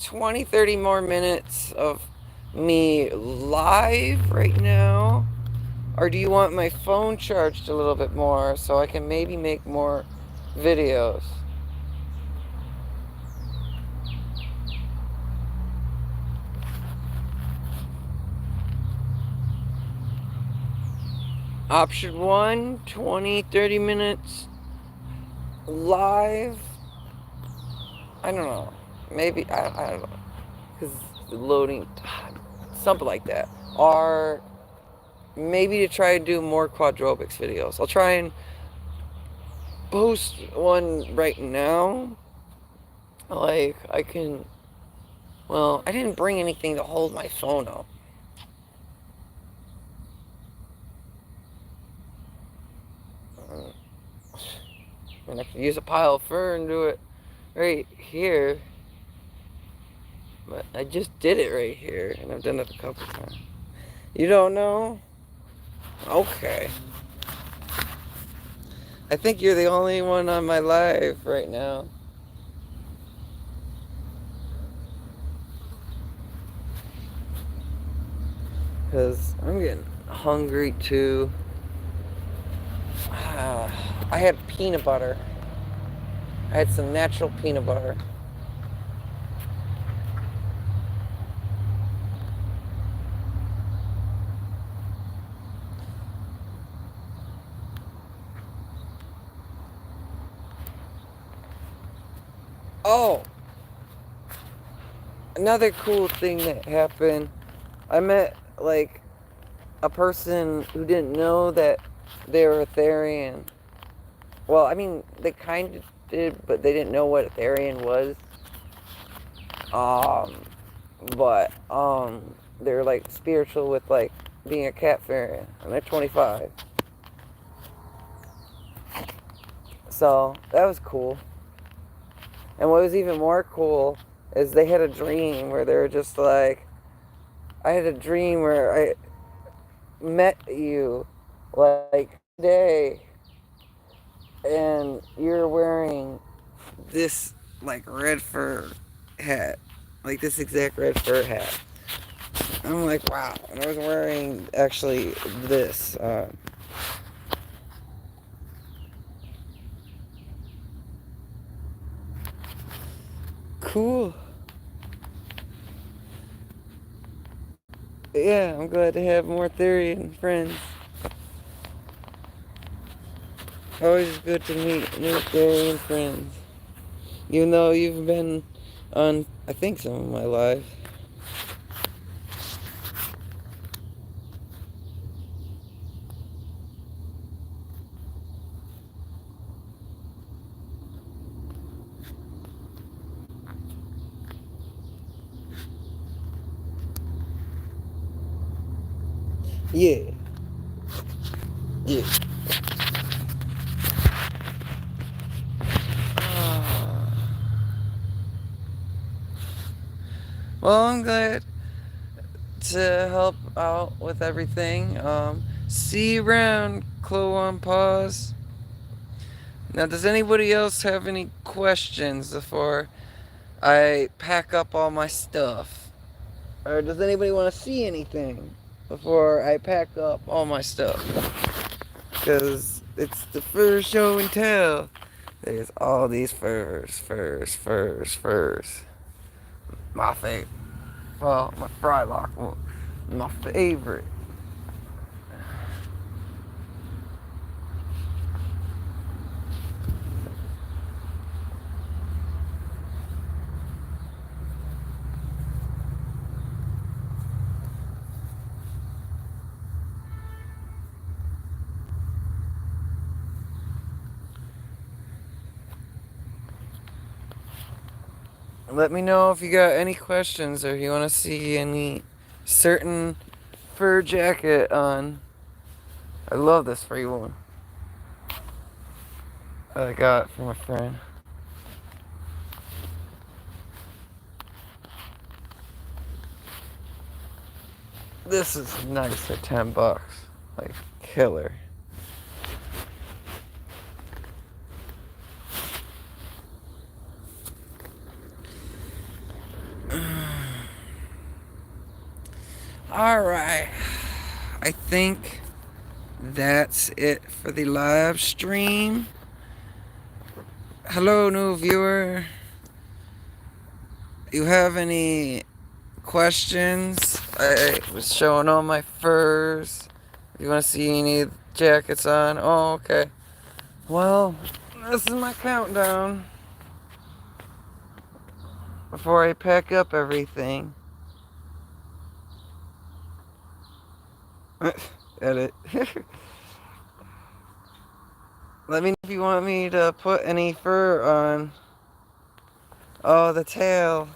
20, 30 more minutes of me live right now? Or do you want my phone charged a little bit more so I can maybe make more videos? Option 1, 20, 30 minutes live. I don't know. Maybe, I don't know. Because the loading time, something like that. Or maybe to try and do more Quadrobics videos. I'll try and post one right now. Like, I can, well, I didn't bring anything to hold my phone up. And I could use a pile of fur and do it right here. But I just did it right here, and I've done it a couple times. You don't know? Okay. I think you're the only one on my live right now. Because I'm getting hungry too. I had peanut butter. I had some natural peanut butter. Oh! Another cool thing that happened. I met, like, a person who didn't know that they were Etherean. Well, I mean, they kind of did, but they didn't know what Etherean was. But they're like spiritual with like being a cat fairy, and they're 25. So that was cool. And what was even more cool is they had a dream where they were just like, I had a dream where I met you like today, and you're wearing this like red fur hat, like this exact red fur hat. I'm like, wow. And I was wearing actually this. Cool. Yeah, I'm glad to have more Therian friends. Always good to meet new Therian friends. Even though you've been on, I think, some of my lives. Yeah. Yeah. Well, I'm glad to help out with everything. See you around, Chloe on pause. Now, does anybody else have any questions before I pack up all my stuff? Or does anybody want to see anything before I pack up all my stuff? Because it's the fur show and tell. There's all these furs. My favorite. Well, my Frylock one. My favorite. Let me know if you got any questions or if you want to see any certain fur jacket on. I love this free one that I got from a friend. This is nice for $10. Like, killer. Alright. I think that's it for the live stream. Hello, new viewer. You have any questions? I was showing all my furs. You want to see any jackets on? Oh, okay. Well, this is my countdown before I pack up everything. Edit. Let me know if you want me to put any fur on. Oh, the tail.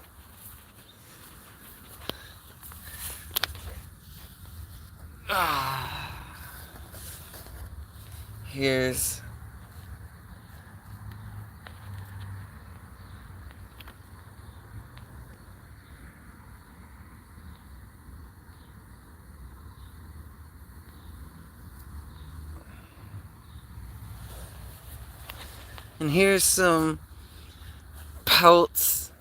Here's and here's some pelts.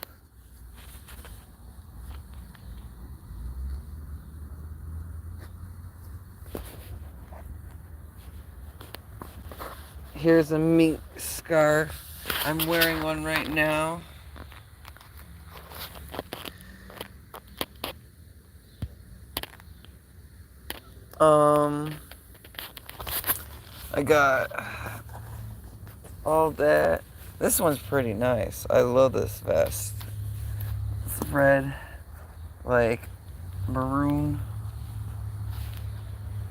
Here's a mink scarf. I'm wearing one right now. I got all that. This one's pretty nice. I love this vest. It's red, like maroon.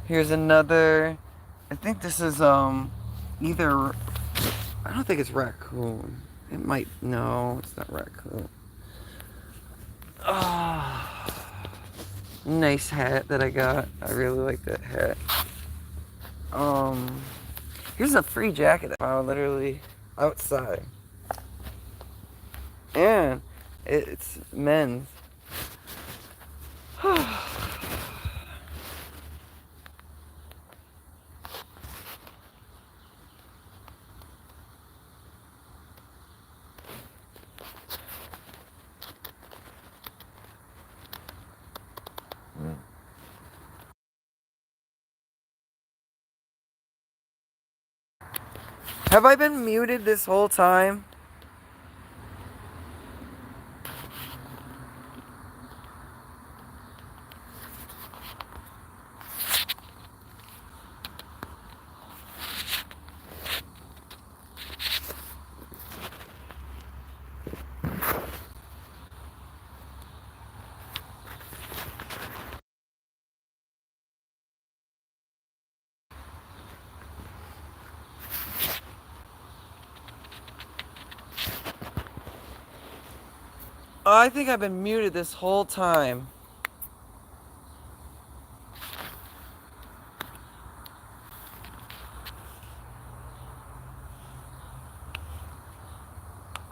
Here's another. I think this is either. I don't think it's raccoon. It might. No, it's not raccoon. Oh, nice hat that I got. I really like that hat. Here's a free jacket I found literally outside. And it's men's. Have I been muted this whole time? Oh, I think I've been muted this whole time.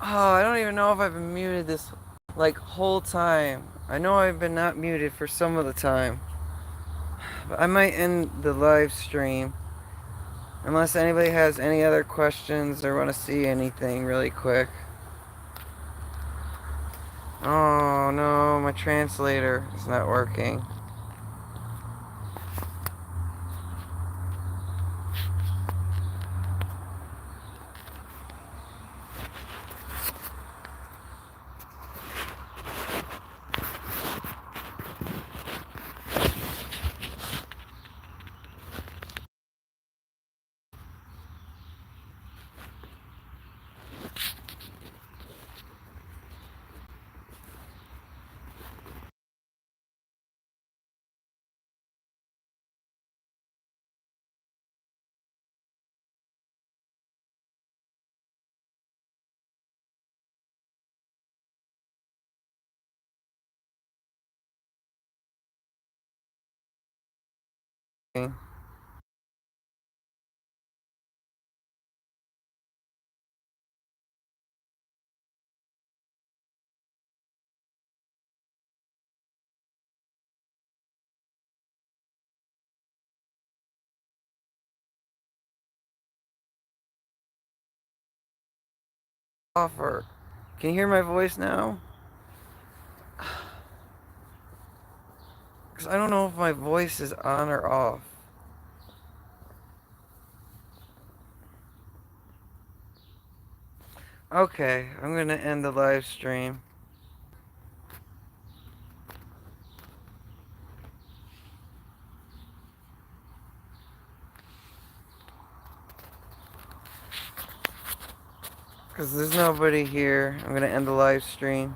Oh, I don't even know if I've been muted this, like, whole time. I know I've been not muted for some of the time. But I might end the live stream. Unless anybody has any other questions or want to see anything really quick. Oh no, my translator is not working. Offer. Can you hear my voice now? Because I don't know if my voice is on or off. Okay, I'm gonna end the live stream. Because there's nobody here. I'm gonna end the live stream.